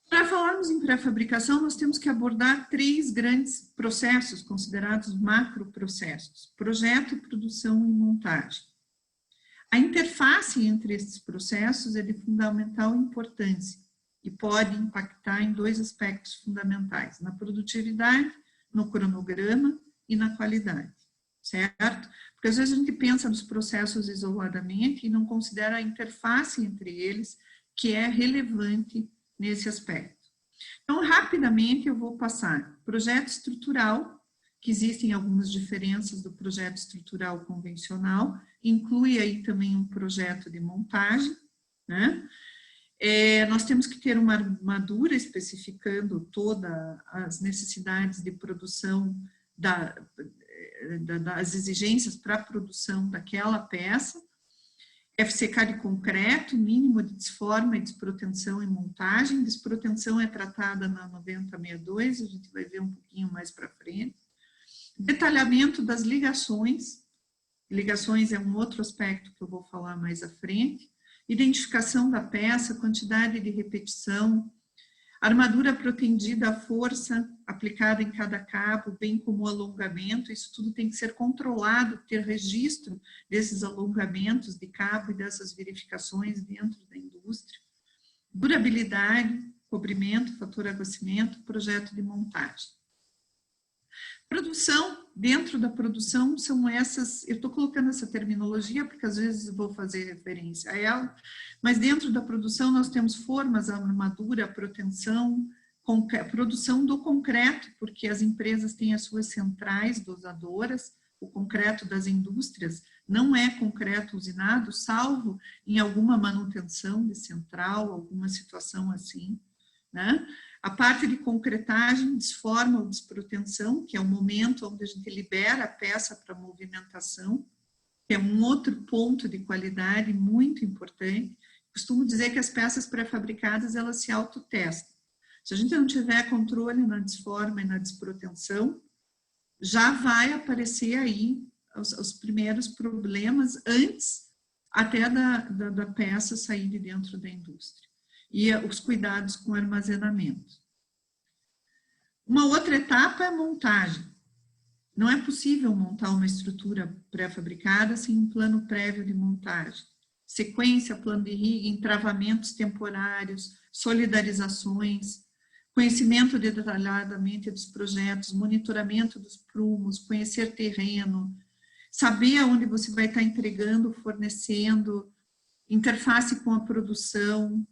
Para falarmos em pré-fabricação, nós temos que abordar 3 grandes processos, considerados macroprocessos: projeto, produção e montagem. A interface entre esses processos é de fundamental importância e pode impactar em 2 aspectos fundamentais: na produtividade, no cronograma e na qualidade, certo? Porque às vezes a gente pensa nos processos isoladamente e não considera a interface entre eles, que é relevante nesse aspecto. Então, rapidamente eu vou passar projeto estrutural, que existem algumas diferenças do projeto estrutural convencional, inclui aí também um projeto de montagem, né? Nós temos que ter uma armadura especificando todas as necessidades de produção, das exigências para a produção daquela peça, FCK de concreto, mínimo de desforma e desprotensão em montagem. Desprotensão é tratada na 9062, a gente vai ver um pouquinho mais para frente. Detalhamento das ligações. Ligações é um outro aspecto que eu vou falar mais à frente. Identificação da peça, quantidade de repetição, armadura protendida, a força aplicada em cada cabo, bem como o alongamento. Isso tudo tem que ser controlado, ter registro desses alongamentos de cabo e dessas verificações dentro da indústria. Durabilidade, cobrimento, fator aquecimento, projeto de montagem. Produção, dentro da produção são essas, eu estou colocando essa terminologia porque às vezes vou fazer referência a ela, mas dentro da produção nós temos formas, armadura, proteção, produção do concreto, porque as empresas têm as suas centrais dosadoras, o concreto das indústrias não é concreto usinado, salvo em alguma manutenção de central, alguma situação assim, né? A parte de concretagem, desforma ou desprotensão, que é o momento onde a gente libera a peça para movimentação, que é um outro ponto de qualidade muito importante. Costumo dizer que as peças pré-fabricadas, elas se autotestam. Se a gente não tiver controle na desforma e na desprotensão, já vai aparecer aí os primeiros problemas antes até da peça sair de dentro da indústria. E os cuidados com armazenamento. Uma outra etapa é a montagem. Não é possível montar uma estrutura pré-fabricada sem um plano prévio de montagem. Sequência, plano de rigging, travamentos temporários, solidarizações, conhecimento detalhadamente dos projetos, monitoramento dos prumos, conhecer terreno, saber aonde você vai estar entregando, fornecendo, interface com a produção,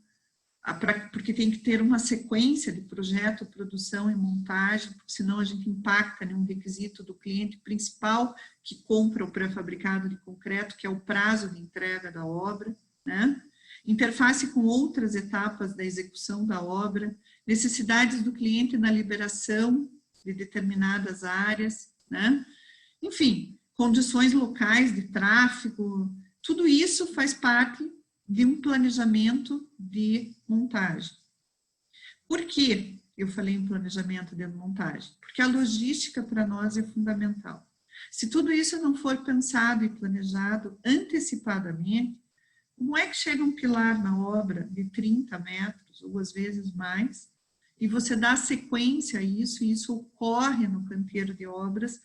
porque tem que ter uma sequência de projeto, produção e montagem, porque senão a gente impacta em um requisito do cliente principal que compra o pré-fabricado de concreto, que é o prazo de entrega da obra, né? Interface com outras etapas da execução da obra, necessidades do cliente na liberação de determinadas áreas, né? Enfim, condições locais de tráfego, tudo isso faz parte de um planejamento de montagem. Por que eu falei em planejamento de montagem? Porque a logística para nós é fundamental. Se tudo isso não for pensado e planejado antecipadamente, como é que chega um pilar na obra de 30 metros, ou às vezes mais, e você dá sequência a isso, e isso ocorre no canteiro de obras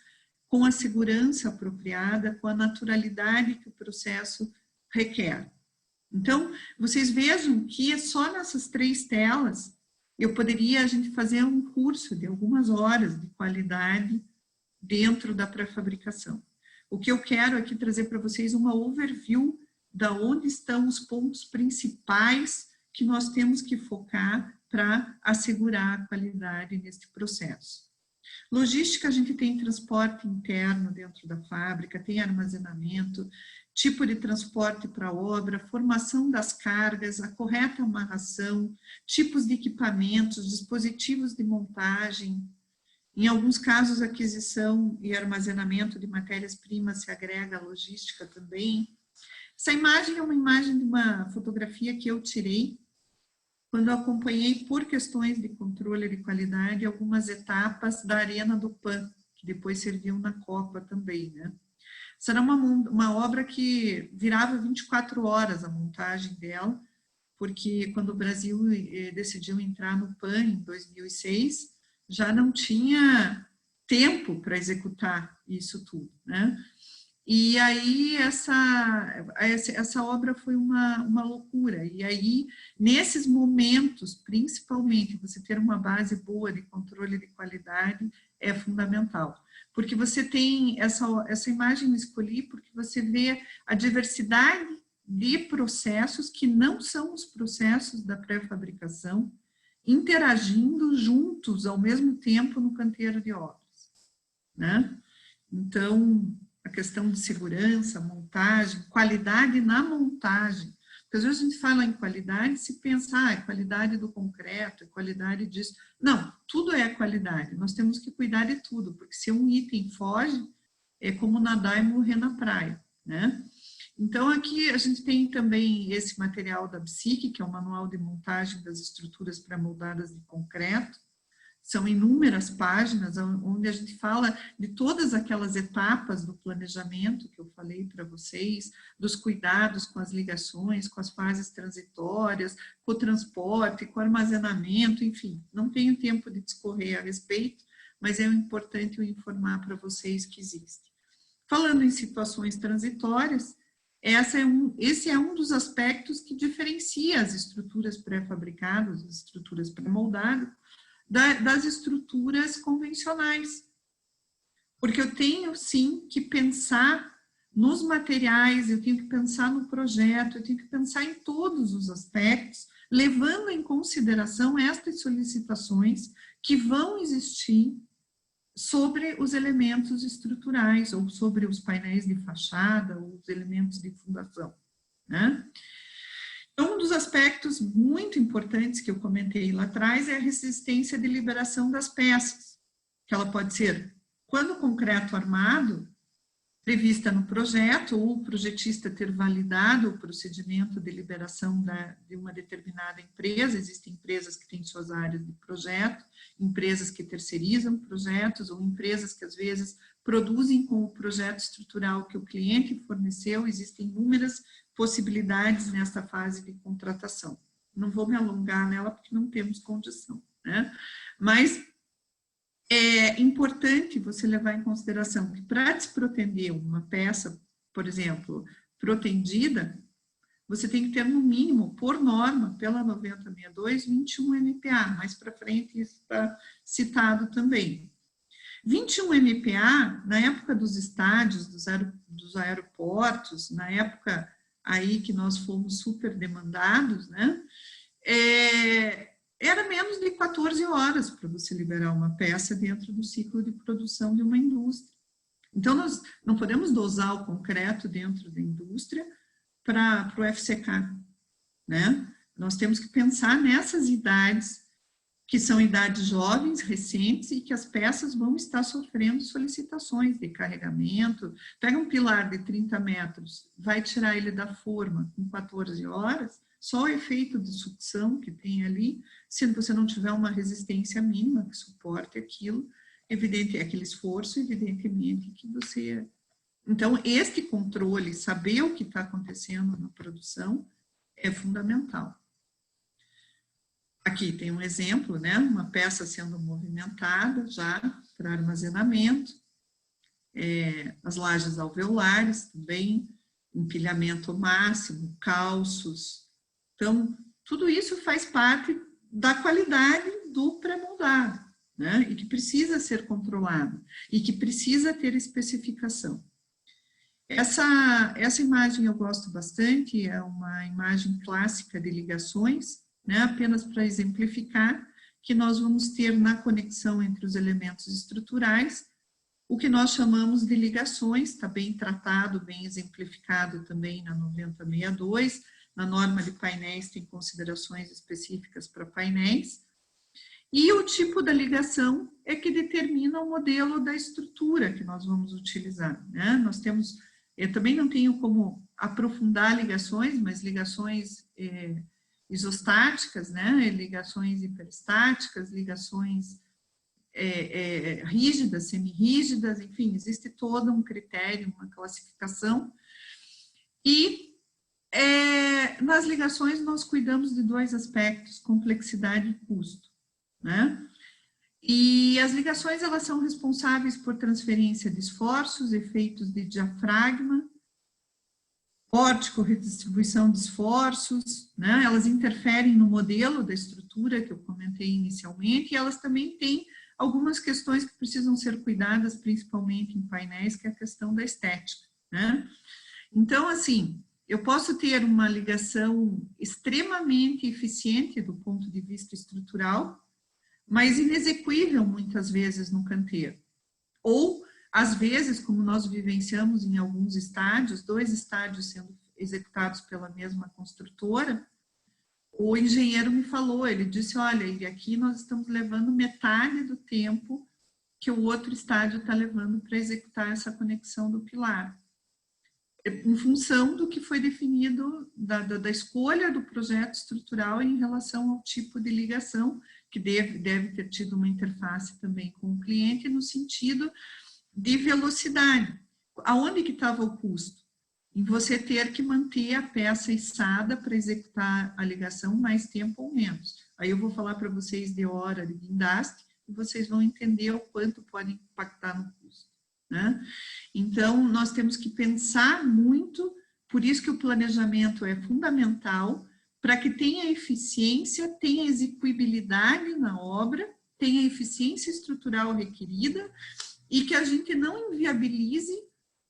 com a segurança apropriada, com a naturalidade que o processo requer. Então, vocês vejam que só nessas 3 telas, a gente fazer um curso de algumas horas de qualidade dentro da pré-fabricação. O que eu quero aqui trazer para vocês uma overview da onde estão os pontos principais que nós temos que focar para assegurar a qualidade neste processo. Logística, a gente tem transporte interno dentro da fábrica, tem armazenamento, tipo de transporte para a obra, formação das cargas, a correta amarração, tipos de equipamentos, dispositivos de montagem. Em alguns casos, aquisição e armazenamento de matérias-primas se agrega à logística também. Essa imagem é uma imagem de uma fotografia que eu tirei quando eu acompanhei, por questões de controle de qualidade, algumas etapas da Arena do PAN, que depois serviu na Copa também, né? Essa era uma obra que virava 24 horas a montagem dela, porque quando o Brasil decidiu entrar no PAN em 2006, já não tinha tempo para executar isso tudo, né? E aí essa obra foi uma loucura. E aí, nesses momentos, principalmente, você ter uma base boa de controle de qualidade é fundamental. Porque você tem essa imagem eu escolhi porque você vê a diversidade de processos que não são os processos da pré-fabricação, interagindo juntos ao mesmo tempo no canteiro de obras, né? Então, a questão de segurança, montagem, qualidade na montagem. Porque às vezes a gente fala em qualidade, se pensa, é qualidade do concreto, é qualidade disso. Não, tudo é qualidade. Nós temos que cuidar de tudo, porque se um item foge, é como nadar e morrer na praia, né? Então, aqui a gente tem também esse material da BSIC, que é o Manual de Montagem das Estruturas Pré-Moldadas de Concreto. São inúmeras páginas onde a gente fala de todas aquelas etapas do planejamento que eu falei para vocês, dos cuidados com as ligações, com as fases transitórias, com o transporte, com o armazenamento, enfim. Não tenho tempo de discorrer a respeito, mas é importante eu informar para vocês que existe. Falando em situações transitórias, esse é um dos aspectos que diferencia as estruturas pré-fabricadas, as estruturas pré-moldadas, das estruturas convencionais. Porque eu tenho, sim, que pensar nos materiais, eu tenho que pensar no projeto, eu tenho que pensar em todos os aspectos, levando em consideração estas solicitações que vão existir sobre os elementos estruturais, ou sobre os painéis de fachada, ou os elementos de fundação, né? Então, um dos aspectos muito importantes que eu comentei lá atrás é a resistência de liberação das peças, que ela pode ser, quando o concreto armado, prevista no projeto, ou o projetista ter validado o procedimento de liberação de uma determinada empresa. Existem empresas que têm suas áreas de projeto, empresas que terceirizam projetos, ou empresas que às vezes produzem com o projeto estrutural que o cliente forneceu. Existem inúmeras possibilidades nessa fase de contratação. Não vou me alongar nela porque não temos condição, né? Mas é importante você levar em consideração que para desprotender uma peça, por exemplo, protendida, você tem que ter no mínimo, por norma, pela 9062, 21 MPa. Mais para frente isso está citado também. 21 MPa, na época dos estádios, dos aeroportos, na época aí que nós fomos super demandados, né? Era menos de 14 horas para você liberar uma peça dentro do ciclo de produção de uma indústria. Então, nós não podemos dosar o concreto dentro da indústria para o FCK, né? Nós temos que pensar nessas idades, que são idades jovens, recentes, e que as peças vão estar sofrendo solicitações de carregamento. Pega um pilar de 30 metros, vai tirar ele da forma com 14 horas, só o efeito de sucção que tem ali, se você não tiver uma resistência mínima que suporte aquilo, aquele esforço, evidentemente que você... Então, este controle, saber o que está acontecendo na produção, é fundamental. Aqui tem um exemplo, né? Uma peça sendo movimentada já para armazenamento, as lajes alveolares também, empilhamento máximo, calços. Então, tudo isso faz parte da qualidade do pré-moldado, né? E que precisa ser controlado, e que precisa ter especificação. Essa imagem eu gosto bastante, é uma imagem clássica de ligações, né? Apenas para exemplificar que nós vamos ter na conexão entre os elementos estruturais o que nós chamamos de ligações, está bem tratado, bem exemplificado também na 9062, na norma de painéis tem considerações específicas para painéis, e o tipo da ligação é que determina o modelo da estrutura que nós vamos utilizar, né? Nós temos, eu também não tenho como aprofundar ligações, mas ligações isostáticas, né? Ligações hiperestáticas, ligações rígidas, semirrígidas, enfim, existe todo um critério, uma classificação. E nas ligações nós cuidamos de dois aspectos, complexidade e custo, né? E as ligações, elas são responsáveis por transferência de esforços, efeitos de diafragma, pórtico, redistribuição de esforços, né? Elas interferem no modelo da estrutura que eu comentei inicialmente, e elas também têm algumas questões que precisam ser cuidadas, principalmente em painéis, que é a questão da estética, né? Então, assim, eu posso ter uma ligação extremamente eficiente do ponto de vista estrutural, mas inexequível muitas vezes no canteiro. Ou, às vezes, como nós vivenciamos em alguns estádios, 2 estádios sendo executados pela mesma construtora, o engenheiro me falou, ele disse, olha, e aqui nós estamos levando metade do tempo que o outro estádio está levando para executar essa conexão do pilar. Em função do que foi definido, da escolha do projeto estrutural em relação ao tipo de ligação, que deve ter tido uma interface também com o cliente, no sentido de velocidade. Aonde que estava o custo? Em você ter que manter a peça içada para executar a ligação mais tempo ou menos. Aí eu vou falar para vocês de hora de guindaste, e vocês vão entender o quanto pode impactar no custo, né? Então, nós temos que pensar muito, por isso que o planejamento é fundamental, para que tenha eficiência, tenha execuibilidade na obra, tenha eficiência estrutural requerida e que a gente não inviabilize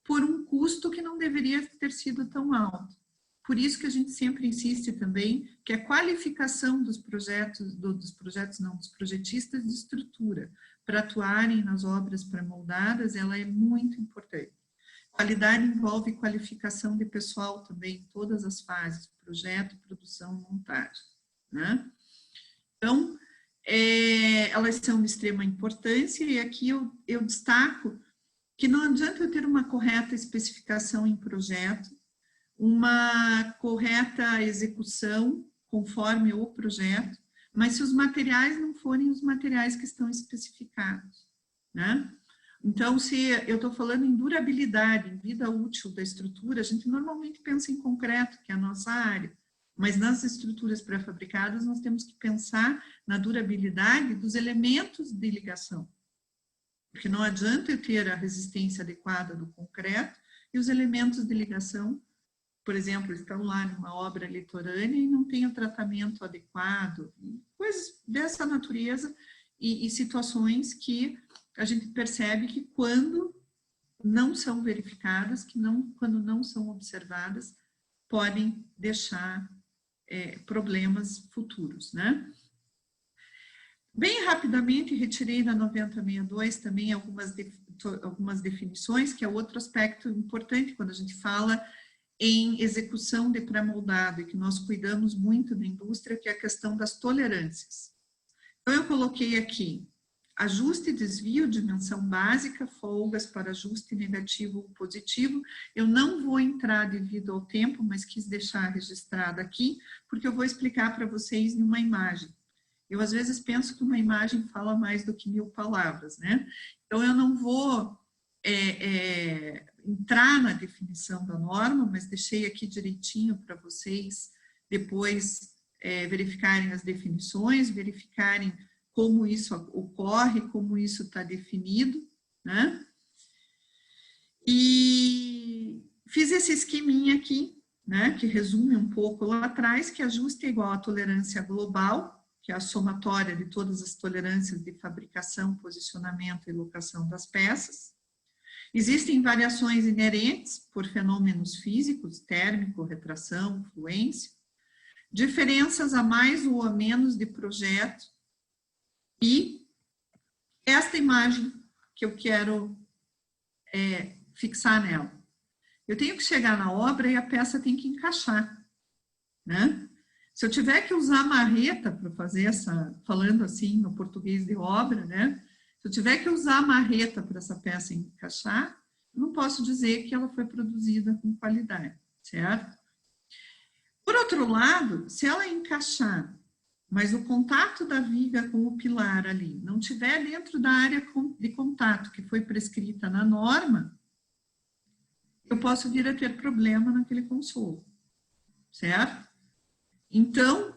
por um custo que não deveria ter sido tão alto. Por isso que a gente sempre insiste também que a qualificação dos projetistas de estrutura para atuarem nas obras pré-moldadas, ela é muito importante. Qualidade envolve qualificação de pessoal também em todas as fases, projeto, produção, montagem, né? Então, elas são de extrema importância e aqui eu destaco que não adianta eu ter uma correta especificação em projeto, uma correta execução conforme o projeto, mas se os materiais não forem os materiais que estão especificados, né? Então, se eu estou falando em durabilidade, em vida útil da estrutura, a gente normalmente pensa em concreto, que é a nossa área, mas nas estruturas pré-fabricadas nós temos que pensar na durabilidade dos elementos de ligação, porque não adianta eu ter a resistência adequada do concreto e os elementos de ligação, por exemplo, estão lá numa obra litorânea e não tem o tratamento adequado, coisas dessa natureza e situações que a gente percebe que quando não são verificadas, quando não são observadas, podem deixar problemas futuros, né? Bem rapidamente, retirei da 9062 também algumas definições, que é outro aspecto importante quando a gente fala em execução de pré-moldado, e que nós cuidamos muito da indústria, que é a questão das tolerâncias. Então, eu coloquei aqui ajuste e desvio, dimensão básica, folgas para ajuste negativo ou positivo. Eu não vou entrar devido ao tempo, mas quis deixar registrado aqui, porque eu vou explicar para vocês em uma imagem. Eu, às vezes, penso que uma imagem fala mais do que 1000 palavras, né? Então, eu não vou entrar na definição da norma, mas deixei aqui direitinho para vocês depois verificarem as definições, verificarem como isso ocorre, como isso está definido, né? E fiz esse esqueminha aqui, né, que resume um pouco lá atrás, que ajuste é igual à tolerância global, que é a somatória de todas as tolerâncias de fabricação, posicionamento e locação das peças. Existem variações inerentes por fenômenos físicos, térmico, retração, fluência, diferenças a mais ou a menos de projeto, e esta imagem que eu quero fixar nela. Eu tenho que chegar na obra e a peça tem que encaixar, né? Se eu tiver que usar marreta para fazer falando assim no português de obra, né? Se eu tiver que usar marreta para essa peça encaixar, eu não posso dizer que ela foi produzida com qualidade. certo? Por outro lado, se ela encaixar, mas o contato da viga com o pilar ali não tiver dentro da área de contato que foi prescrita na norma, eu posso vir a ter problema naquele consolo, certo? Então,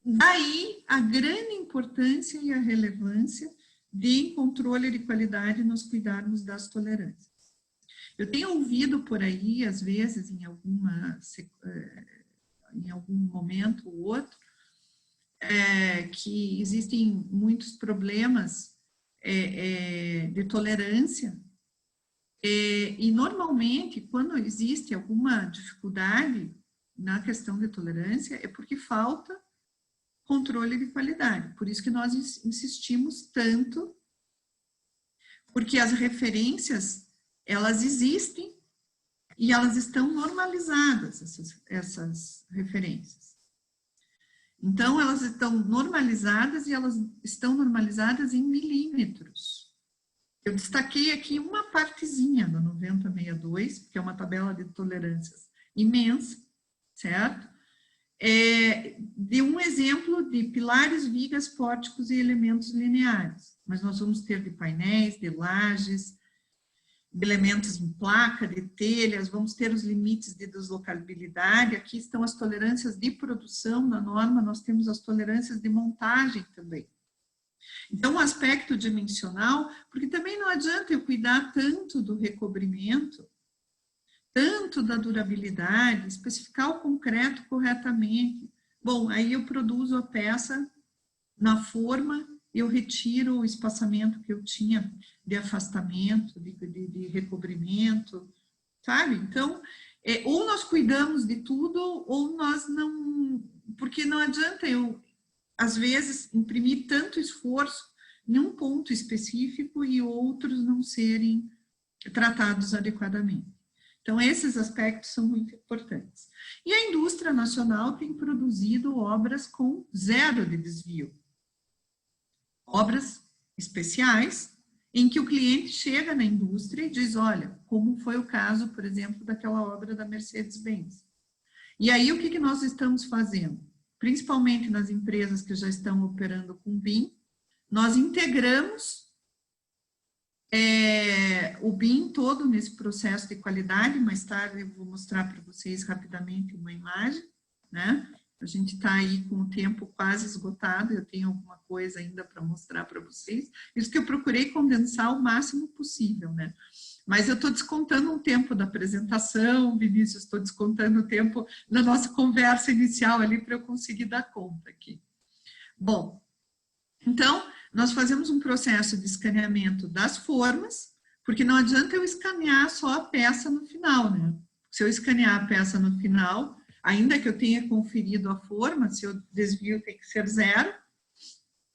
daí a grande importância e a relevância de controle de qualidade nos cuidarmos das tolerâncias. Eu tenho ouvido por aí, às vezes, em algum momento ou outro, que existem muitos problemas de tolerância, e normalmente, quando existe alguma dificuldade na questão de tolerância, é porque falta controle de qualidade. Por isso que nós insistimos tanto, porque as referências, elas existem e elas estão normalizadas, essas referências. Então, elas estão normalizadas e elas estão normalizadas em milímetros. Eu destaquei aqui uma partezinha do 9062, que é uma tabela de tolerâncias imensa, certo? De um exemplo de pilares, vigas, pórticos e elementos lineares. Mas nós vamos ter de painéis, de lajes, de elementos em placa, de telhas, vamos ter os limites de deslocabilidade, aqui estão as tolerâncias de produção na norma, nós temos as tolerâncias de montagem também. Então, o aspecto dimensional, porque também não adianta eu cuidar tanto do recobrimento, tanto da durabilidade, especificar o concreto corretamente. Bom, aí eu produzo a peça na forma, eu retiro o espaçamento que eu tinha de afastamento, de recobrimento, sabe? Então, ou nós cuidamos de tudo, ou nós não... Porque não adianta eu, às vezes, imprimir tanto esforço em um ponto específico e outros não serem tratados adequadamente. Então, esses aspectos são muito importantes. E a indústria nacional tem produzido obras com 0 de desvio. Obras especiais, em que o cliente chega na indústria e diz, olha, como foi o caso, por exemplo, daquela obra da Mercedes-Benz. E aí, o que nós estamos fazendo? Principalmente nas empresas que já estão operando com BIM, nós integramos o BIM todo nesse processo de qualidade. Mais tarde eu vou mostrar para vocês rapidamente uma imagem, né? A gente está aí com o tempo quase esgotado, eu tenho alguma coisa ainda para mostrar para vocês, isso que eu procurei condensar o máximo possível, né? Mas eu estou descontando um tempo da apresentação, Vinícius, estou descontando o tempo da nossa conversa inicial ali para eu conseguir dar conta aqui. Bom, então, nós fazemos um processo de escaneamento das formas, porque não adianta eu escanear só a peça no final, né? Se eu escanear a peça no final, ainda que eu tenha conferido a forma, se o desvio tem que ser 0,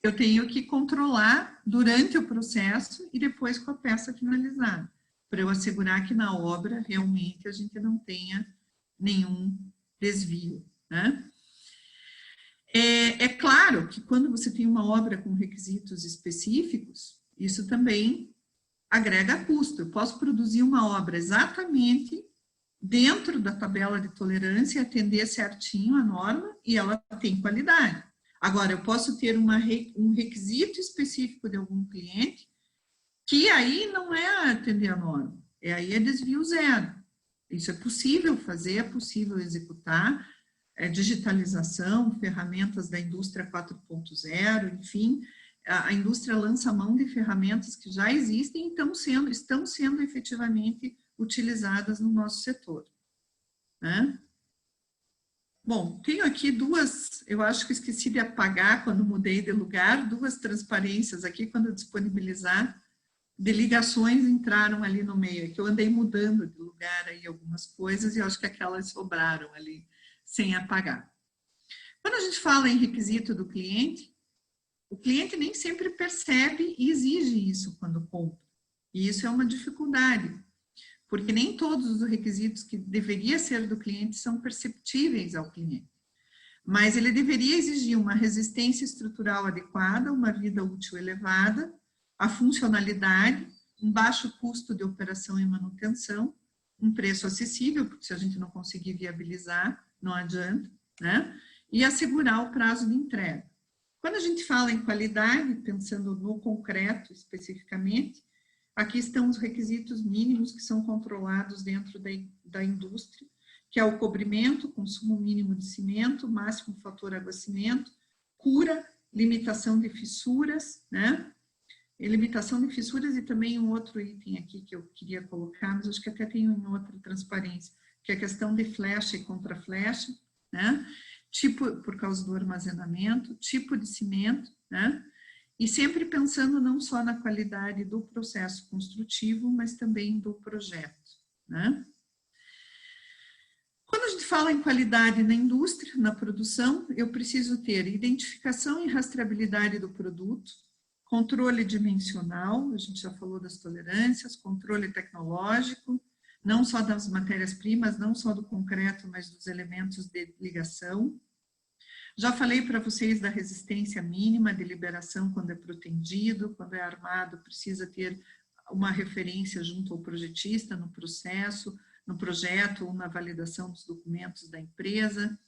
eu tenho que controlar durante o processo e depois com a peça finalizada, para eu assegurar que na obra realmente a gente não tenha nenhum desvio, né? É claro que quando você tem uma obra com requisitos específicos, isso também agrega custo. Eu posso produzir uma obra exatamente dentro da tabela de tolerância, atender certinho a norma e ela tem qualidade. Agora, eu posso ter um requisito específico de algum cliente que aí não é atender a norma, aí é desvio 0. Isso é possível fazer, é possível executar, digitalização, ferramentas da indústria 4.0, enfim, a indústria lança mão de ferramentas que já existem e estão sendo efetivamente utilizadas no nosso setor, né? Bom, tenho aqui duas, eu acho que esqueci de apagar quando mudei de lugar, 2 transparências aqui, quando eu disponibilizar, de ligações entraram ali no meio, é que eu andei mudando de lugar aí algumas coisas e eu acho que aquelas sobraram ali, sem apagar. Quando a gente fala em requisito do cliente, o cliente nem sempre percebe e exige isso quando compra. E isso é uma dificuldade, porque nem todos os requisitos que deveria ser do cliente são perceptíveis ao cliente. Mas ele deveria exigir uma resistência estrutural adequada, uma vida útil elevada, a funcionalidade, um baixo custo de operação e manutenção, um preço acessível, porque se a gente não conseguir viabilizar, não adianta, né? E assegurar o prazo de entrega. Quando a gente fala em qualidade, pensando no concreto especificamente, aqui estão os requisitos mínimos que são controlados dentro da indústria, que é o cobrimento, consumo mínimo de cimento, máximo fator água-cimento, cura, limitação de fissuras, né? E limitação de fissuras e também um outro item aqui que eu queria colocar, mas acho que até tem em outra transparência, que é a questão de flecha e contra-flecha, né? Tipo, por causa do armazenamento, tipo de cimento, né? E sempre pensando não só na qualidade do processo construtivo, mas também do projeto, né? Quando a gente fala em qualidade na indústria, na produção, eu preciso ter identificação e rastreabilidade do produto, controle dimensional, a gente já falou das tolerâncias, controle tecnológico, não só das matérias-primas, não só do concreto, mas dos elementos de ligação. Já falei para vocês da resistência mínima de liberação quando é protendido, quando é armado, precisa ter uma referência junto ao projetista no processo, no projeto ou na validação dos documentos da empresa,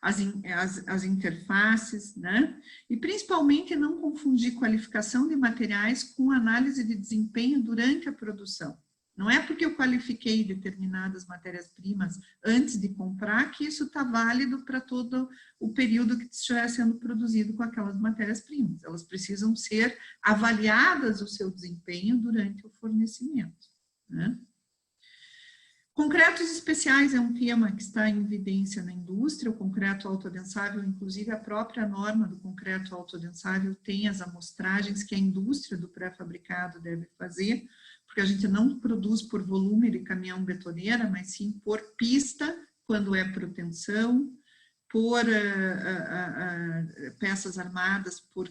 as interfaces, né? E principalmente não confundir qualificação de materiais com análise de desempenho durante a produção. Não é porque eu qualifiquei determinadas matérias-primas antes de comprar que isso está válido para todo o período que estiver sendo produzido com aquelas matérias-primas. Elas precisam ser avaliadas o seu desempenho durante o fornecimento, né? Concretos especiais é um tema que está em evidência na indústria, o concreto autoadensável, inclusive a própria norma do concreto autoadensável tem as amostragens que a indústria do pré-fabricado deve fazer, porque a gente não produz por volume de caminhão betoneira, mas sim por pista, quando é proteção, por peças armadas, por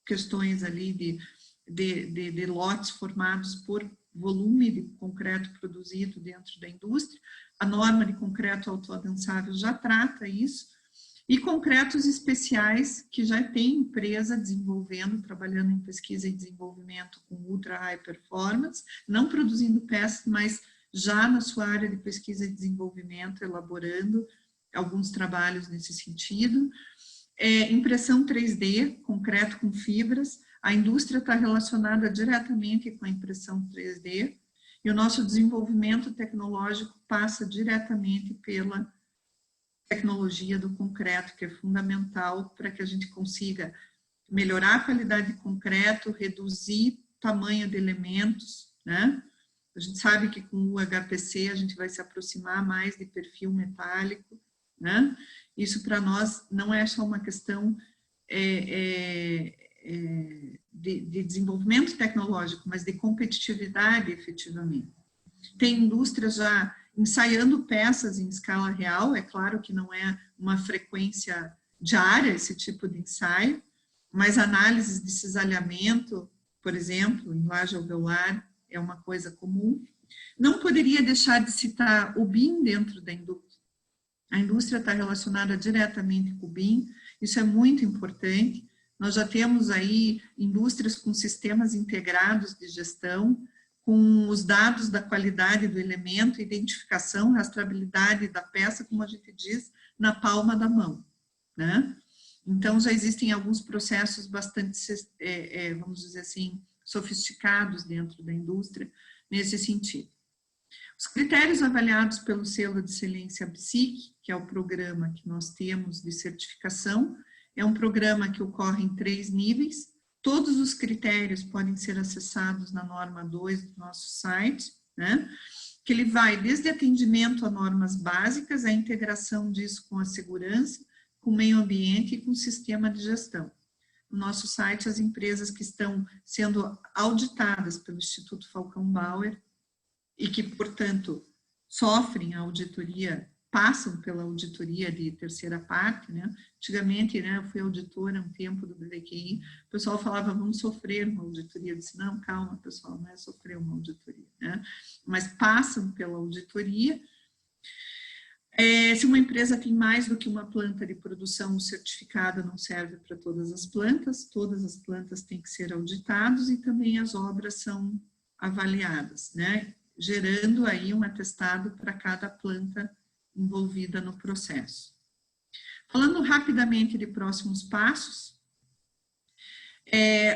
questões ali de lotes formados por volume de concreto produzido dentro da indústria. A norma de concreto autoadensável já trata isso, e concretos especiais que já tem empresa desenvolvendo, trabalhando em pesquisa e desenvolvimento com ultra high performance, não produzindo peças, mas já na sua área de pesquisa e desenvolvimento, elaborando alguns trabalhos nesse sentido. Impressão 3D, concreto com fibras, a indústria está relacionada diretamente com a impressão 3D, e o nosso desenvolvimento tecnológico passa diretamente pela tecnologia do concreto, que é fundamental para que a gente consiga melhorar a qualidade de concreto, reduzir tamanho de elementos, né? A gente sabe que com o HPC a gente vai se aproximar mais de perfil metálico, né? Isso para nós não é só uma questão de desenvolvimento tecnológico, mas de competitividade efetivamente. Tem indústrias já ensaiando peças em escala real, é claro que não é uma frequência diária esse tipo de ensaio, mas análises de cisalhamento, por exemplo, em laje alveolar, é uma coisa comum. Não poderia deixar de citar o BIM dentro da indústria. A indústria está relacionada diretamente com o BIM, isso é muito importante. Nós já temos aí indústrias com sistemas integrados de gestão, com os dados da qualidade do elemento, identificação, rastreabilidade da peça, como a gente diz, na palma da mão, né? Então, já existem alguns processos bastante, vamos dizer assim, sofisticados dentro da indústria, nesse sentido. Os critérios avaliados pelo selo de excelência BSIC, que é o programa que nós temos de certificação, é um programa que ocorre em 3 níveis. Todos os critérios podem ser acessados na norma 2 do nosso site, né? Que ele vai desde atendimento a normas básicas, a integração disso com a segurança, com o meio ambiente e com o sistema de gestão. No nosso site, as empresas que estão sendo auditadas pelo Instituto Falcão Bauer e que, portanto, sofrem a auditoria, passam pela auditoria de terceira parte, né? Antigamente, né, eu fui auditora um tempo do BDQI, o pessoal falava, vamos sofrer uma auditoria. Eu disse, não, calma, pessoal, não é sofrer uma auditoria, né? Mas passam pela auditoria. Se uma empresa tem mais do que uma planta de produção, o certificado não serve para todas as plantas têm que ser auditadas e também as obras são avaliadas, né? gerando aí um atestado para cada planta envolvida no processo. Falando rapidamente de próximos passos,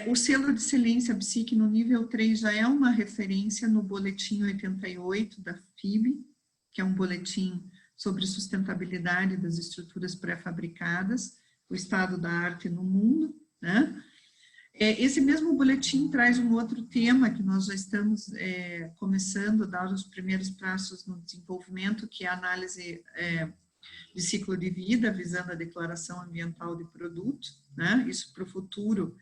o selo de excelência BSIC no nível 3 já é uma referência no boletim 88 da FIB, que é um boletim sobre sustentabilidade das estruturas pré-fabricadas, o estado da arte no mundo, né? Esse mesmo boletim traz um outro tema que nós já estamos começando a dar os primeiros passos no desenvolvimento, que é a análise de ciclo de vida, visando a declaração ambiental de produto, né? Isso para o futuro,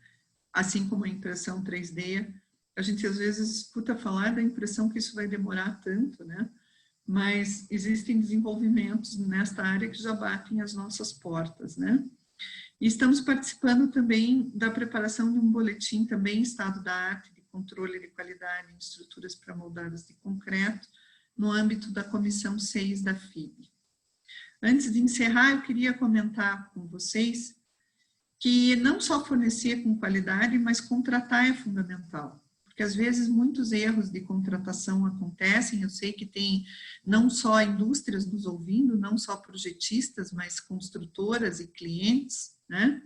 assim como a impressão 3D. A gente às vezes escuta falar da impressão que isso vai demorar tanto, né? Mas existem desenvolvimentos nesta área que já batem as nossas portas, né? E estamos participando também da preparação de um boletim, também Estado da Arte, de controle de qualidade em estruturas pré-moldadas de concreto, no âmbito da Comissão 6 da FIB. Antes de encerrar, eu queria comentar com vocês que não só fornecer com qualidade, mas contratar é fundamental. Porque às vezes muitos erros de contratação acontecem, eu sei que tem não só indústrias nos ouvindo, não só projetistas, mas construtoras e clientes, né?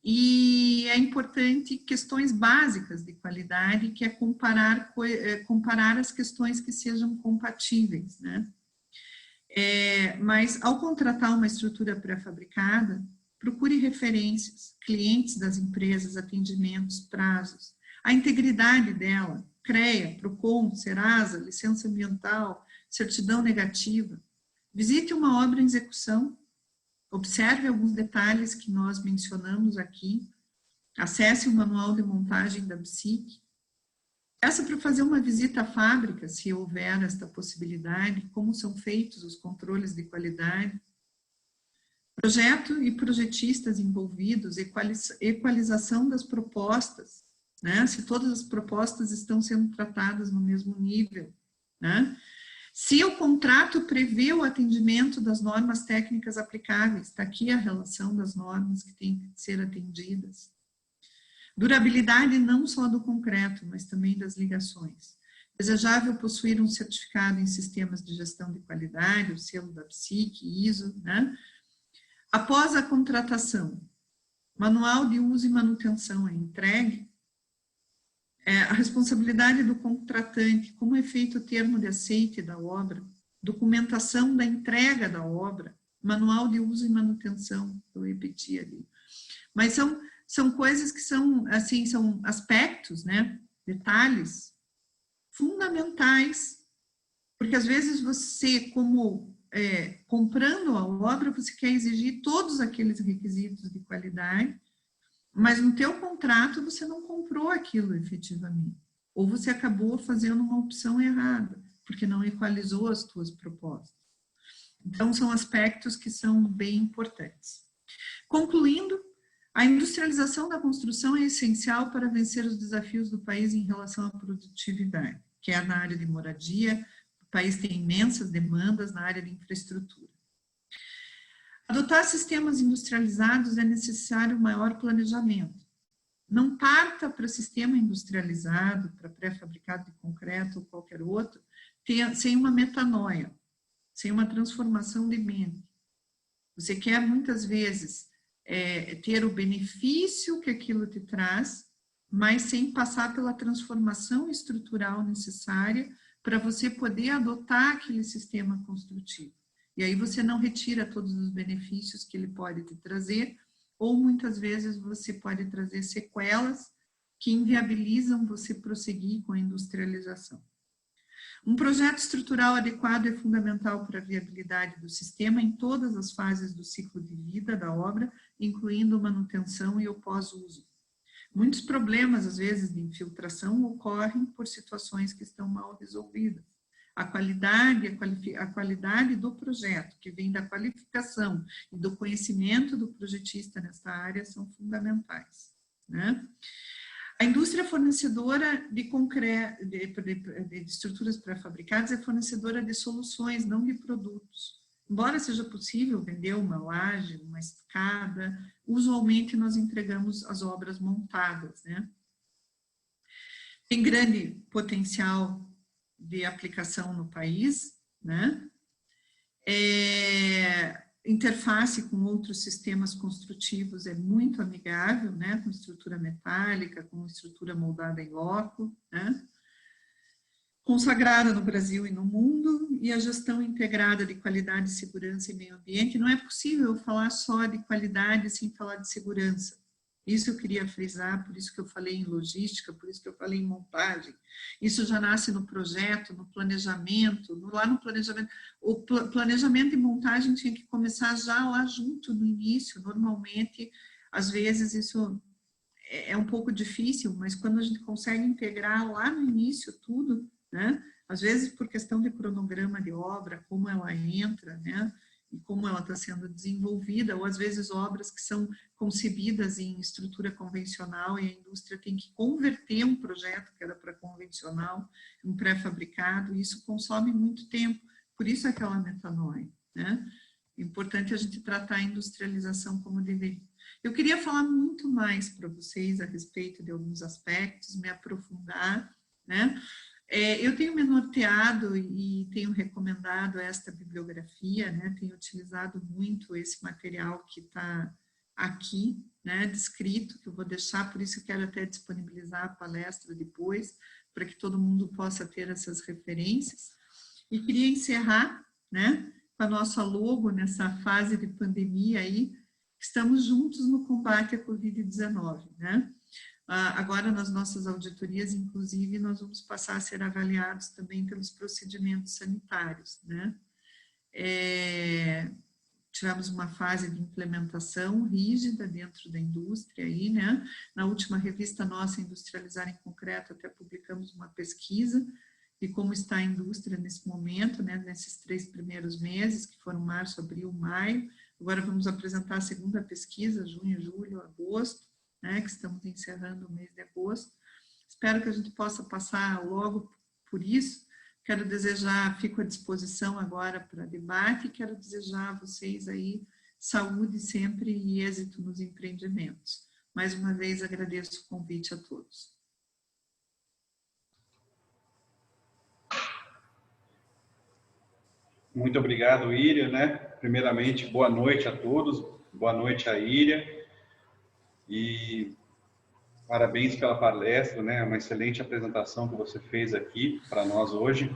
E é importante questões básicas de qualidade, que é comparar as questões que sejam compatíveis, né? Mas ao contratar uma estrutura pré-fabricada, procure referências, clientes das empresas, atendimentos, prazos, a integridade dela, CREA, PROCON, Serasa, licença ambiental, certidão negativa. Visite uma obra em execução, observe alguns detalhes que nós mencionamos aqui, acesse o manual de montagem da BSIC, peça para fazer uma visita à fábrica, se houver esta possibilidade, como são feitos os controles de qualidade, projeto e projetistas envolvidos, equalização das propostas, né? Se todas as propostas estão sendo tratadas no mesmo nível, né? Se o contrato prevê o atendimento das normas técnicas aplicáveis, está aqui a relação das normas que têm que ser atendidas. Durabilidade não só do concreto, mas também das ligações. Desejável possuir um certificado em sistemas de gestão de qualidade, o selo da BSIC, ISO, né? Após a contratação, manual de uso e manutenção é entregue, a responsabilidade do contratante, como é feito o termo de aceite da obra, documentação da entrega da obra, manual de uso e manutenção, eu repeti ali. Mas são coisas que são, assim, são aspectos, né, detalhes fundamentais, porque às vezes você, como comprando a obra, você quer exigir todos aqueles requisitos de qualidade, mas no teu contrato você não comprou aquilo efetivamente, ou você acabou fazendo uma opção errada, porque não equalizou as tuas propostas. Então, são aspectos que são bem importantes. Concluindo, a industrialização da construção é essencial para vencer os desafios do país em relação à produtividade, que é na área de moradia. O país tem imensas demandas na área de infraestrutura. Adotar sistemas industrializados é necessário maior planejamento. Não parta para sistema industrializado, para pré-fabricado de concreto ou qualquer outro, sem uma metanoia, sem uma transformação de mente. Você quer muitas vezes ter o benefício que aquilo te traz, mas sem passar pela transformação estrutural necessária para você poder adotar aquele sistema construtivo. E aí você não retira todos os benefícios que ele pode te trazer, ou muitas vezes você pode trazer sequelas que inviabilizam você prosseguir com a industrialização. Um projeto estrutural adequado é fundamental para a viabilidade do sistema em todas as fases do ciclo de vida da obra, incluindo manutenção e o pós-uso. Muitos problemas, às vezes, de infiltração ocorrem por situações que estão mal resolvidas. A qualidade do projeto, que vem da qualificação e do conhecimento do projetista nessa área, são fundamentais, né? A indústria fornecedora de estruturas pré-fabricadas é fornecedora de soluções, não de produtos. Embora seja possível vender uma laje, uma escada, usualmente nós entregamos as obras montadas, né? Tem grande potencial de aplicação no país, né? Interface com outros sistemas construtivos é muito amigável, né? Com estrutura metálica, com estrutura moldada em loco, né? Consagrada no Brasil e no mundo, e a gestão integrada de qualidade, segurança e meio ambiente. Não é possível falar só de qualidade sem falar de segurança. Isso eu queria frisar, por isso que eu falei em logística, por isso que eu falei em montagem. Isso já nasce no projeto, no planejamento, lá no planejamento. O planejamento e montagem tinha que começar já lá junto, no início. Normalmente, às vezes, isso é um pouco difícil, mas quando a gente consegue integrar lá no início tudo, né? Às vezes por questão de cronograma de obra, como ela entra, né? E como ela está sendo desenvolvida, ou às vezes obras que são concebidas em estrutura convencional e a indústria tem que converter um projeto que era para convencional, um pré-fabricado, e isso consome muito tempo, por isso aquela metanoia, né? É importante a gente tratar a industrialização como deveria. Eu queria falar muito mais para vocês a respeito de alguns aspectos, me aprofundar, né? Eu tenho me norteado e tenho recomendado esta bibliografia, né? Tenho utilizado muito esse material que está aqui, né? Descrito, que eu vou deixar, por isso eu quero até disponibilizar a palestra depois, para que todo mundo possa ter essas referências. E queria encerrar, né? Com a nossa logo nessa fase de pandemia aí, estamos juntos no combate à Covid-19, né? Agora, nas nossas auditorias, inclusive, nós vamos passar a ser avaliados também pelos procedimentos sanitários, né? Tivemos uma fase de implementação rígida dentro da indústria aí, né? Na última revista nossa, Industrializar em Concreto, até publicamos uma pesquisa de como está a indústria nesse momento, né? Nesses 3 primeiros meses, que foram março, abril, maio. Agora vamos apresentar a segunda pesquisa, junho, julho, agosto, né, que estamos encerrando o mês de agosto. Espero que a gente possa passar logo por isso. Quero desejar, fico à disposição agora para debate, e quero desejar a vocês aí saúde sempre e êxito nos empreendimentos. Mais uma vez agradeço o convite a todos. Muito obrigado, Íria, né? Primeiramente, boa noite a todos, boa noite a Íria. E parabéns pela palestra, né? Uma excelente apresentação que você fez aqui para nós hoje.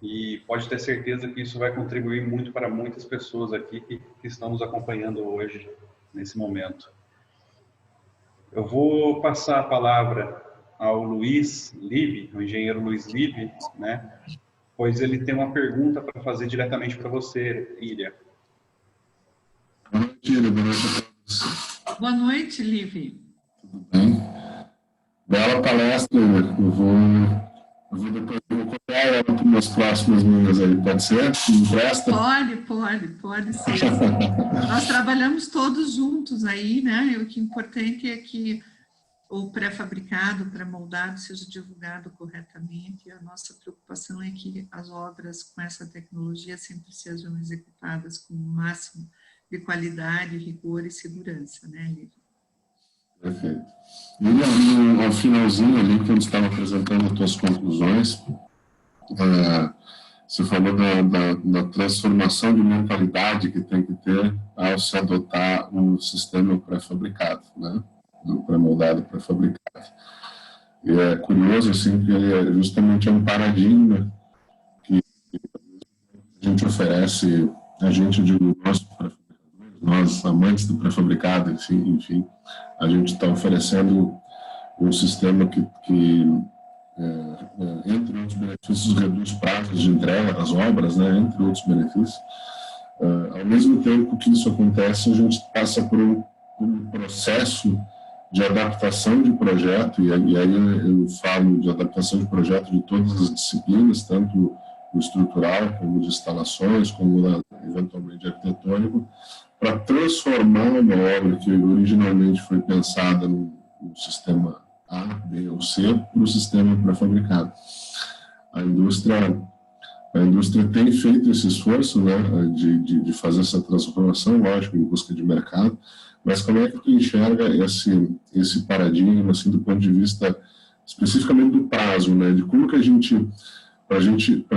E pode ter certeza que isso vai contribuir muito para muitas pessoas aqui que estão nos acompanhando hoje, nesse momento. Eu vou passar a palavra ao Luiz Libe, o engenheiro Luiz Libe, né? Pois ele tem uma pergunta para fazer diretamente para você, Íria. Boa noite, Íria. Boa noite a todos. Boa noite, Livi. Tudo bem? Bela palestra, eu vou depois copiar ela para umas próximas minhas aí, pode ser? Me empresta? Pode ser. Nós trabalhamos todos juntos aí, né? O que é importante é que o pré-fabricado, pré-moldado seja divulgado corretamente. A nossa preocupação é que as obras com essa tecnologia sempre sejam executadas com o máximo de qualidade, rigor e segurança, né, Lívia? Perfeito. E ao finalzinho ali, quando estava apresentando as tuas conclusões, você falou da transformação de mentalidade que tem que ter ao se adotar um sistema pré-fabricado, né? Do pré-moldado pré-fabricado. E é curioso, assim, que ele é justamente um paradigma que a gente oferece, a gente, digo, nós amantes do pré-fabricado, enfim, a gente está oferecendo um sistema que entre outros benefícios, reduz prazos de entrega das obras, né, entre outros benefícios. Ao mesmo tempo que isso acontece, a gente passa por um processo de adaptação de projeto, e aí eu falo de adaptação de projeto de todas as disciplinas, tanto o estrutural, como de instalações, como eventualmente arquitetônico, para transformar uma obra que originalmente foi pensada no sistema A, B ou C para o sistema pré-fabricado. A indústria tem feito esse esforço, né, de fazer essa transformação, lógico, em busca de mercado, mas como é que tu enxerga esse paradigma, assim, do ponto de vista especificamente do prazo, né, de como que a gente, para a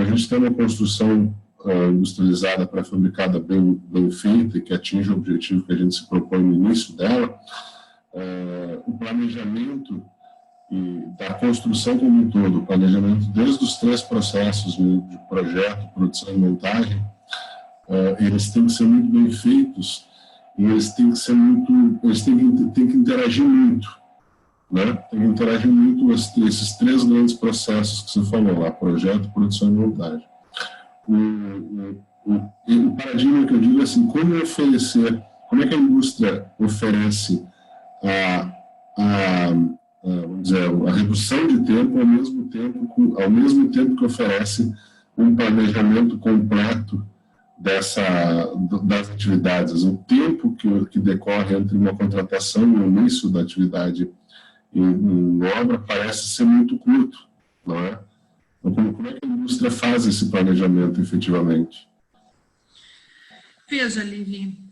gente ter uma construção industrializada, pré-fabricada bem feita, que atinja o objetivo que a gente se propõe no início dela, o planejamento da construção como um todo, o planejamento desde os 3 processos de projeto, produção e montagem, eles têm que ser muito bem feitos e eles têm que ser têm que interagir muito, né? Tem que interagir muito esses 3 grandes processos que você falou lá, projeto, produção e montagem. O paradigma que eu digo é assim, como é que a indústria oferece vamos dizer, a redução de tempo ao mesmo tempo que oferece um planejamento completo das atividades. O tempo que decorre entre uma contratação e o início da atividade em obra parece ser muito curto, não é? Então, como é que a indústria faz esse planejamento efetivamente? Veja, Livi,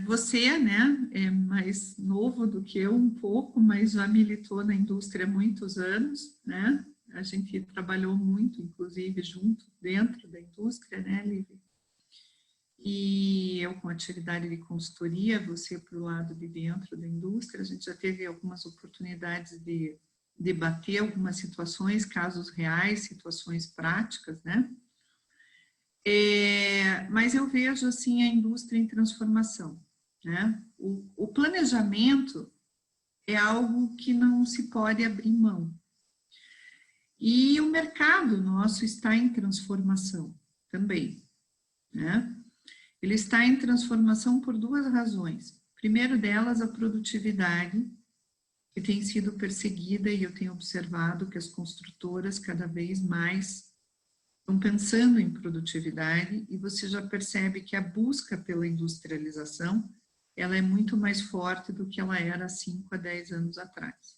você, né, é mais novo do que eu um pouco, mas já militou na indústria há muitos anos, né? A gente trabalhou muito, inclusive, junto, dentro da indústria, né, Livi? E eu com atividade de consultoria, você para o lado de dentro da indústria, a gente já teve algumas oportunidades de debater algumas situações, casos reais, situações práticas, né? Mas eu vejo, assim, a indústria em transformação, né? O planejamento é algo que não se pode abrir mão. E o mercado nosso está em transformação também, né? Ele está em transformação por 2 razões. Primeiro delas, a produtividade, que tem sido perseguida, e eu tenho observado que as construtoras cada vez mais estão pensando em produtividade, e você já percebe que a busca pela industrialização, ela é muito mais forte do que ela era há 5 a 10 anos atrás.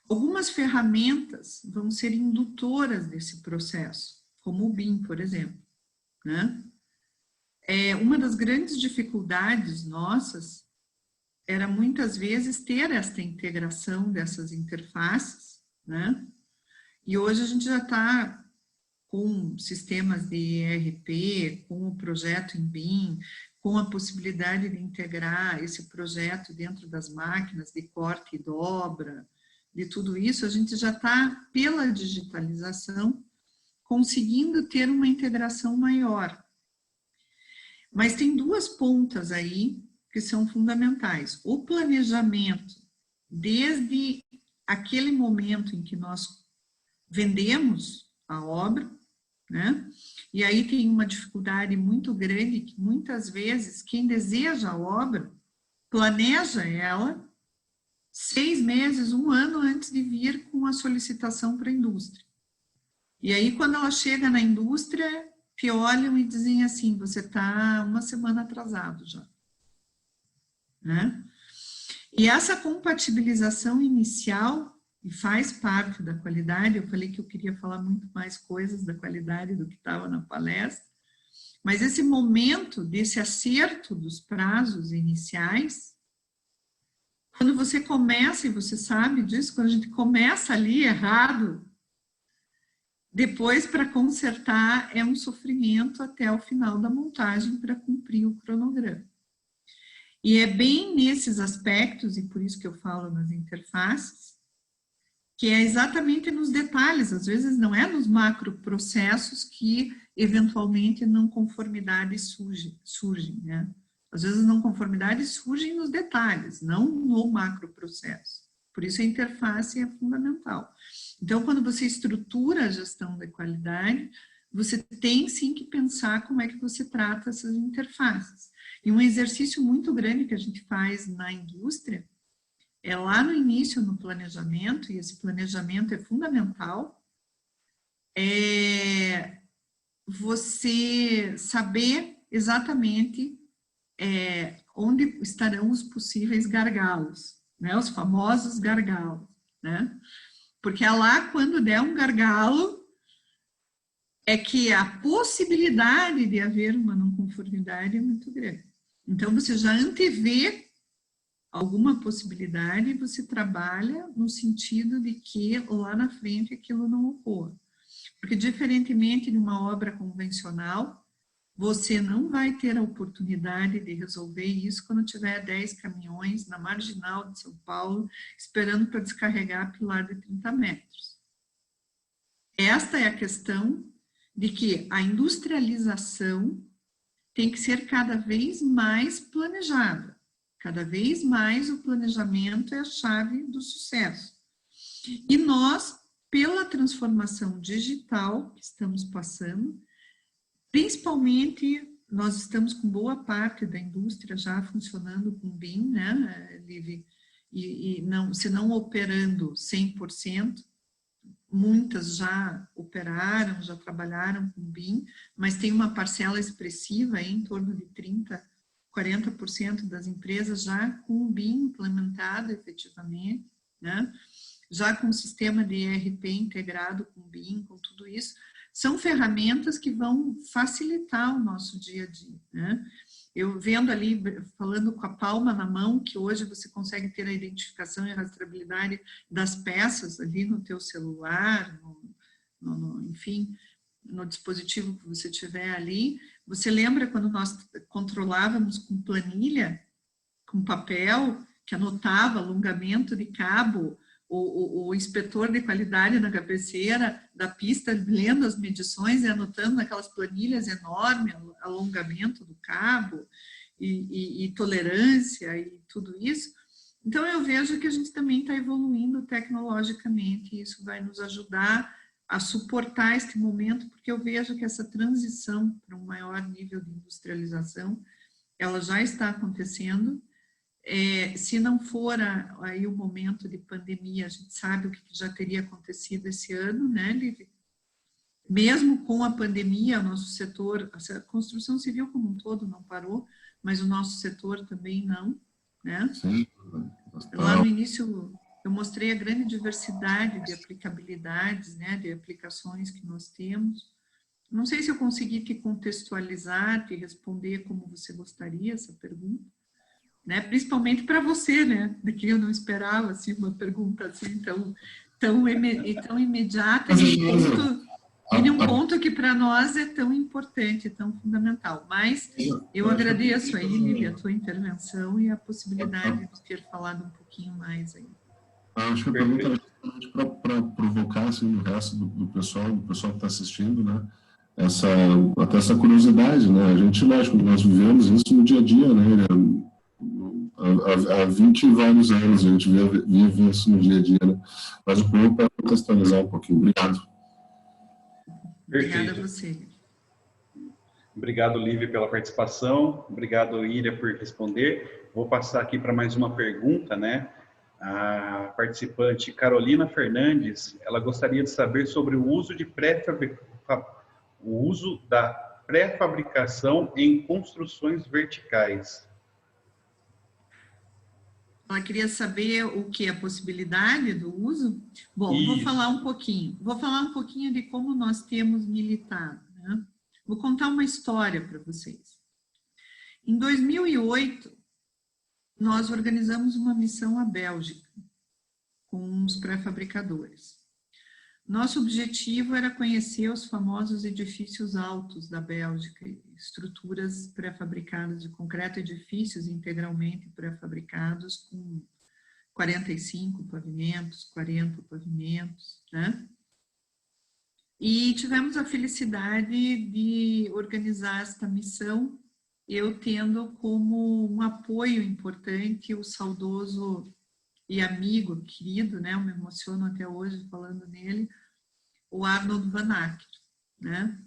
Algumas ferramentas vão ser indutoras desse processo, como o BIM, por exemplo, né? Uma das grandes dificuldades nossas era muitas vezes ter esta integração dessas interfaces, né? E hoje a gente já está com sistemas de ERP, com o projeto em BIM, com a possibilidade de integrar esse projeto dentro das máquinas de corte e dobra, de tudo isso, a gente já está, pela digitalização, conseguindo ter uma integração maior. Mas tem 2 pontas aí que são fundamentais. O planejamento, desde aquele momento em que nós vendemos a obra, né? E aí tem uma dificuldade muito grande que muitas vezes quem deseja a obra planeja ela 6 meses, 1 ano antes de vir com a solicitação para a indústria. E aí quando ela chega na indústria, te olham e dizem assim, você está 1 semana atrasado já, né? E essa compatibilização inicial, e faz parte da qualidade, eu falei que eu queria falar muito mais coisas da qualidade do que estava na palestra, mas esse momento desse acerto dos prazos iniciais, quando você começa, e você sabe disso, quando a gente começa ali errado, depois, para consertar, é um sofrimento até o final da montagem para cumprir o cronograma. E é bem nesses aspectos, e por isso que eu falo nas interfaces, que é exatamente nos detalhes, às vezes não é nos macroprocessos que, eventualmente, não conformidades surgem, né? Às vezes não conformidades surgem nos detalhes, não no macroprocesso. Por isso a interface é fundamental. Então, quando você estrutura a gestão da qualidade, você tem sim que pensar como é que você trata essas interfaces. E um exercício muito grande que a gente faz na indústria é lá no início, no planejamento, e esse planejamento é fundamental, é você saber exatamente onde estarão os possíveis gargalos, né? Os famosos gargalos, né? Porque é lá, quando der um gargalo, é que a possibilidade de haver uma não conformidade é muito grande. Então, você já antevê alguma possibilidade, você trabalha no sentido de que lá na frente aquilo não ocorra. Porque, diferentemente de uma obra convencional, você não vai ter a oportunidade de resolver isso quando tiver 10 caminhões na marginal de São Paulo esperando para descarregar pilar de 30 metros. Esta é a questão de que a industrialização tem que ser cada vez mais planejada. Cada vez mais o planejamento é a chave do sucesso. E nós, pela transformação digital que estamos passando, principalmente nós estamos com boa parte da indústria já funcionando com BIM, né, Liv? E não, se não operando 100%, muitas já operaram, já trabalharam com BIM, mas tem uma parcela expressiva aí, em torno de 40% das empresas já com o BIM implementado efetivamente, né? Já com o sistema de ERP integrado com o BIM, com tudo isso. São ferramentas que vão facilitar o nosso dia a dia, né? Eu vendo ali, falando com a palma na mão, que hoje você consegue ter a identificação e a rastreabilidade das peças ali no teu celular, enfim, no dispositivo que você tiver ali. Você lembra quando nós controlávamos com planilha, com papel, que anotava alongamento de cabo, o inspetor de qualidade na cabeceira da pista, lendo as medições e anotando naquelas planilhas enormes, alongamento do cabo e tolerância e tudo isso. Então, eu vejo que a gente também está evoluindo tecnologicamente e isso vai nos ajudar a suportar este momento, porque eu vejo que essa transição para um maior nível de industrialização, ela já está acontecendo. Se não for aí o momento de pandemia, a gente sabe o que já teria acontecido esse ano, né, Liv? Mesmo com a pandemia, o nosso setor, a construção civil como um todo não parou, mas o nosso setor também não, né? Sim. Lá no início, eu mostrei a grande diversidade de aplicabilidades, né, de aplicações que nós temos. Não sei se eu consegui te contextualizar, te responder como você gostaria essa pergunta. Né? Principalmente para você, né? De que eu não esperava assim, uma pergunta assim tão imediata e de um ponto que para nós é tão importante, tão fundamental. Mas eu agradeço aí, Lívia, a tua intervenção e a possibilidade de ter falado um pouquinho mais aí. Acho que a pergunta é justamente para provocar assim, o resto do pessoal que está assistindo, né? Até essa curiosidade, né? A gente, lógico, nós vivemos isso no dia a dia, né? Há 20 e vários anos a gente vive isso no dia a dia, né? Mas o povo para contextualizar um pouquinho. Obrigado. Obrigada a você. Obrigado, Lívia, pela participação. Obrigado, Íria, por responder. Vou passar aqui para mais uma pergunta, né? A participante Carolina Fernandes, ela gostaria de saber sobre o uso da pré-fabricação em construções verticais. Ela queria saber o que? A possibilidade do uso? Bom, Isso. Vou falar um pouquinho de como nós temos militado, né? Vou contar uma história para vocês. Em 2008, nós organizamos uma missão à Bélgica com os pré-fabricadores. Nosso objetivo era conhecer os famosos edifícios altos da Bélgica, estruturas pré-fabricadas de concreto, edifícios integralmente pré-fabricados com 45 pavimentos, 40 pavimentos, né? E tivemos a felicidade de organizar esta missão, eu tendo como um apoio importante o saudoso e amigo, querido, né? Eu me emociono até hoje falando nele, o Arnold Van Acker, né?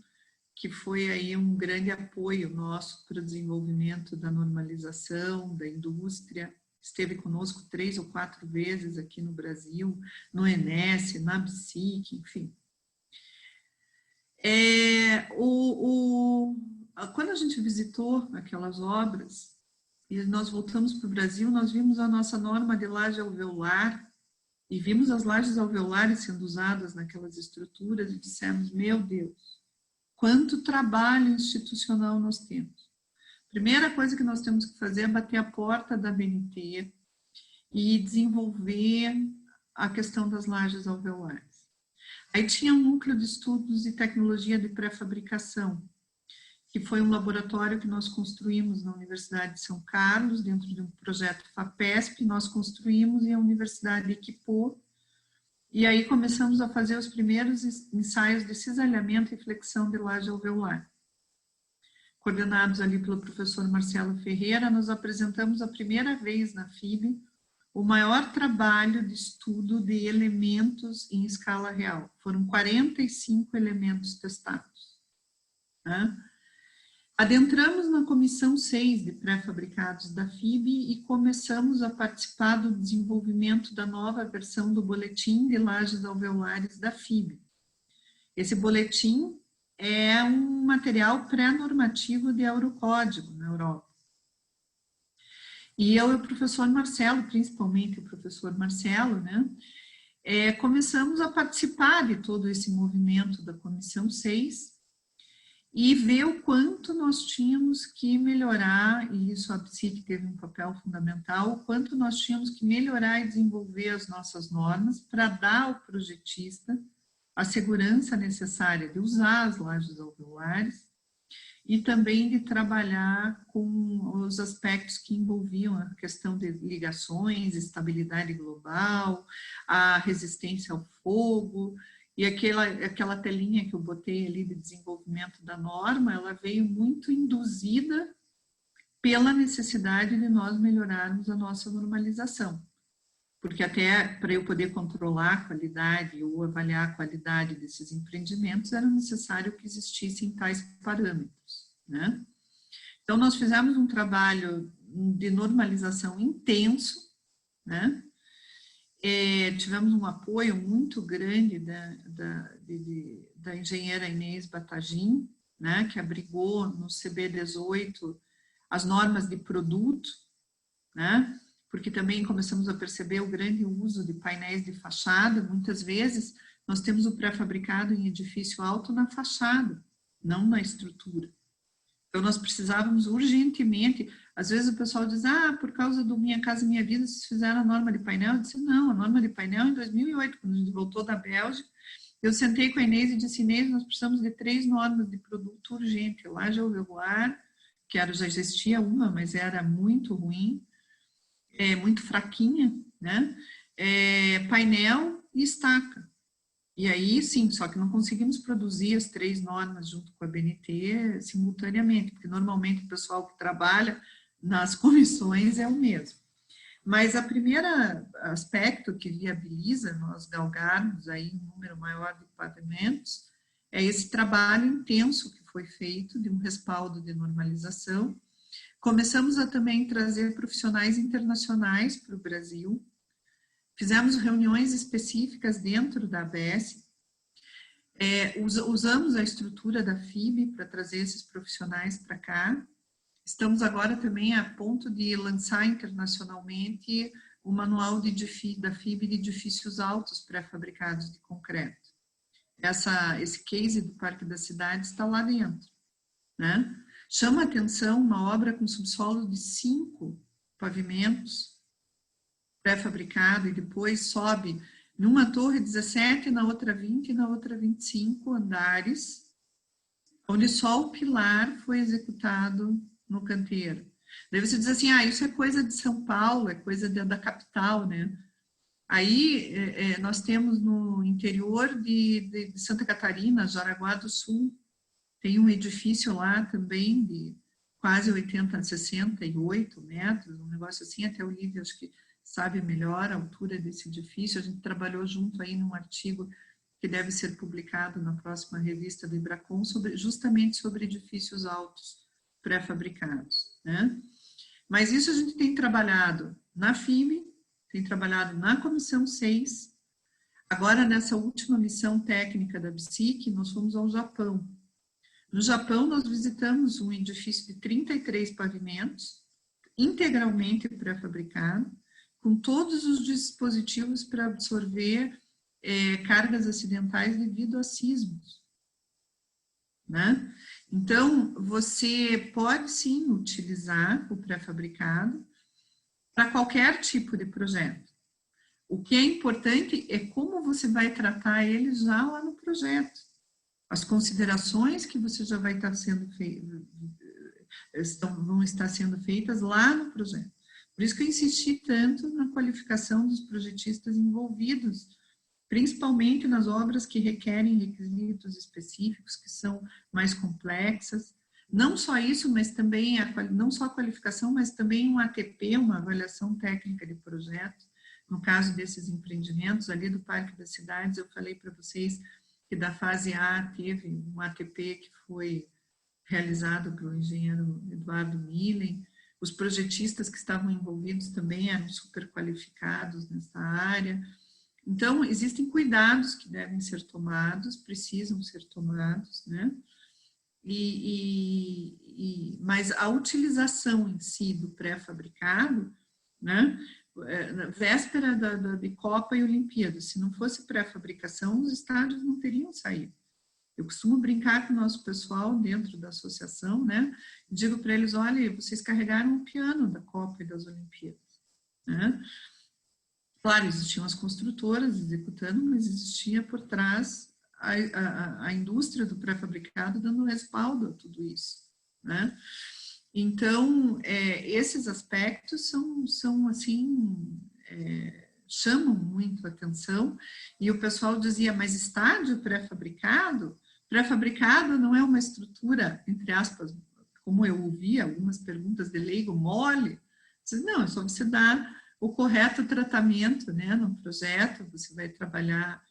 Que foi aí um grande apoio nosso para o desenvolvimento da normalização, da indústria. Esteve conosco 3 ou 4 vezes aqui no Brasil, no ENES, na BSIC, enfim. Quando a gente visitou aquelas obras, e nós voltamos para o Brasil, nós vimos a nossa norma de laje alveolar, e vimos as lajes alveolares sendo usadas naquelas estruturas, e dissemos, meu Deus, quanto trabalho institucional nós temos. Primeira coisa que nós temos que fazer é bater a porta da BNT, e desenvolver a questão das lajes alveolares. Aí tinha um núcleo de estudos e tecnologia de pré-fabricação, que foi um laboratório que nós construímos na Universidade de São Carlos, dentro de um projeto FAPESP, nós construímos e a universidade equipou, e aí começamos a fazer os primeiros ensaios de cisalhamento e flexão de laje alveolar. Coordenados ali pelo professor Marcelo Ferreira, nós apresentamos a primeira vez na FIB o maior trabalho de estudo de elementos em escala real. Foram 45 elementos testados, né? Adentramos na comissão 6 de pré-fabricados da FIB e começamos a participar do desenvolvimento da nova versão do boletim de lajes alveolares da FIB. Esse boletim é um material pré-normativo de Eurocódigo na Europa. E eu e o professor Marcelo, principalmente o professor Marcelo, né, começamos a participar de todo esse movimento da comissão 6 e ver o quanto nós tínhamos que melhorar, e isso a PSIC teve um papel fundamental, o quanto nós tínhamos que melhorar e desenvolver as nossas normas para dar ao projetista a segurança necessária de usar as lajes alveolares e também de trabalhar com os aspectos que envolviam a questão de ligações, estabilidade global, a resistência ao fogo. E aquela telinha que eu botei ali de desenvolvimento da norma, ela veio muito induzida pela necessidade de nós melhorarmos a nossa normalização. Porque até para eu poder controlar a qualidade ou avaliar a qualidade desses empreendimentos, era necessário que existissem tais parâmetros, né? Então, nós fizemos um trabalho de normalização intenso, né? Tivemos um apoio muito grande da engenheira Inês Batagim, né, que abrigou no CB18 as normas de produto, né, porque também começamos a perceber o grande uso de painéis de fachada. Muitas vezes nós temos o pré-fabricado em edifício alto na fachada, não na estrutura. Então, nós precisávamos urgentemente, às vezes o pessoal diz, por causa do Minha Casa Minha Vida, vocês fizeram a norma de painel? Eu disse, não, a norma de painel em 2008, quando a gente voltou da Bélgica, eu sentei com a Inês e disse, Inês, nós precisamos de 3 normas de produto urgente, laje alveolar, que já existia uma, mas era muito ruim, muito fraquinha, né? Painel e estaca. E aí, sim, só que não conseguimos produzir as 3 normas junto com a BNT simultaneamente, porque normalmente o pessoal que trabalha nas comissões é o mesmo. Mas o primeiro aspecto que viabiliza nós galgarmos aí um número maior de pavimentos é esse trabalho intenso que foi feito de um respaldo de normalização. Começamos a também trazer profissionais internacionais para o Brasil. Fizemos reuniões específicas dentro da ABS, usamos a estrutura da FIB para trazer esses profissionais para cá. Estamos agora também a ponto de lançar internacionalmente o manual da FIB de edifícios altos pré-fabricados de concreto. Esse case do Parque da Cidade está lá dentro, né? Chama a atenção uma obra com subsolo de 5 pavimentos, pré-fabricado, e depois sobe numa torre 17, na outra 20 e na outra 25 andares, onde só o pilar foi executado no canteiro. Daí você diz assim, isso é coisa de São Paulo, é coisa da capital, né? Aí nós temos no interior de Santa Catarina, Jaraguá do Sul, tem um edifício lá também de quase 68 metros, um negócio assim, até o Lívia acho que sabe melhor a altura desse edifício. A gente trabalhou junto aí num artigo que deve ser publicado na próxima revista do Ibracon, justamente sobre edifícios altos pré-fabricados, né? Mas isso a gente tem trabalhado na FIB, tem trabalhado na Comissão 6, agora nessa última missão técnica da PSIC, nós fomos ao Japão. No Japão, nós visitamos um edifício de 33 pavimentos, integralmente pré-fabricado, com todos os dispositivos para absorver cargas acidentais devido a sismos, né? Então, você pode sim utilizar o pré-fabricado para qualquer tipo de projeto. O que é importante é como você vai tratar ele já lá no projeto. As considerações que você já vai estar sendo vão estar sendo feitas lá no projeto. Por isso que eu insisti tanto na qualificação dos projetistas envolvidos, principalmente nas obras que requerem requisitos específicos, que são mais complexas. Não só isso, mas também, não só a qualificação, mas também um ATP, uma avaliação técnica de projeto. No caso desses empreendimentos ali do Parque das Cidades, eu falei para vocês que da fase A teve um ATP que foi realizado pelo engenheiro Eduardo Millen. Os projetistas que estavam envolvidos também eram super qualificados nessa área. Então, existem cuidados que devem ser tomados, precisam ser tomados, né? Mas a utilização em si do pré-fabricado, né? Na véspera de Copa e Olimpíada, se não fosse pré-fabricação, os estádios não teriam saído. Eu costumo brincar com o nosso pessoal dentro da associação, né? Digo para eles, olha, vocês carregaram o piano da Copa e das Olimpíadas, né? Claro, existiam as construtoras executando, mas existia por trás a indústria do pré-fabricado dando respaldo a tudo isso, né? Então, esses aspectos são assim, chamam muito a atenção, e o pessoal dizia, mas estádio pré-fabricado? Pré-fabricado não é uma estrutura, entre aspas, como eu ouvi algumas perguntas de leigo, mole. Não, é só você dar o correto tratamento, né, no projeto, você vai trabalhar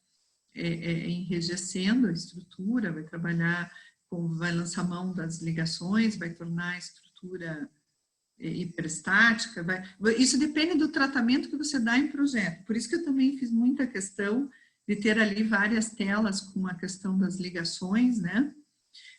enrijecendo a estrutura, vai lançar mão das ligações, vai tornar a estrutura hiperestática, isso depende do tratamento que você dá em projeto. Por isso que eu também fiz muita questão de ter ali várias telas com a questão das ligações, né?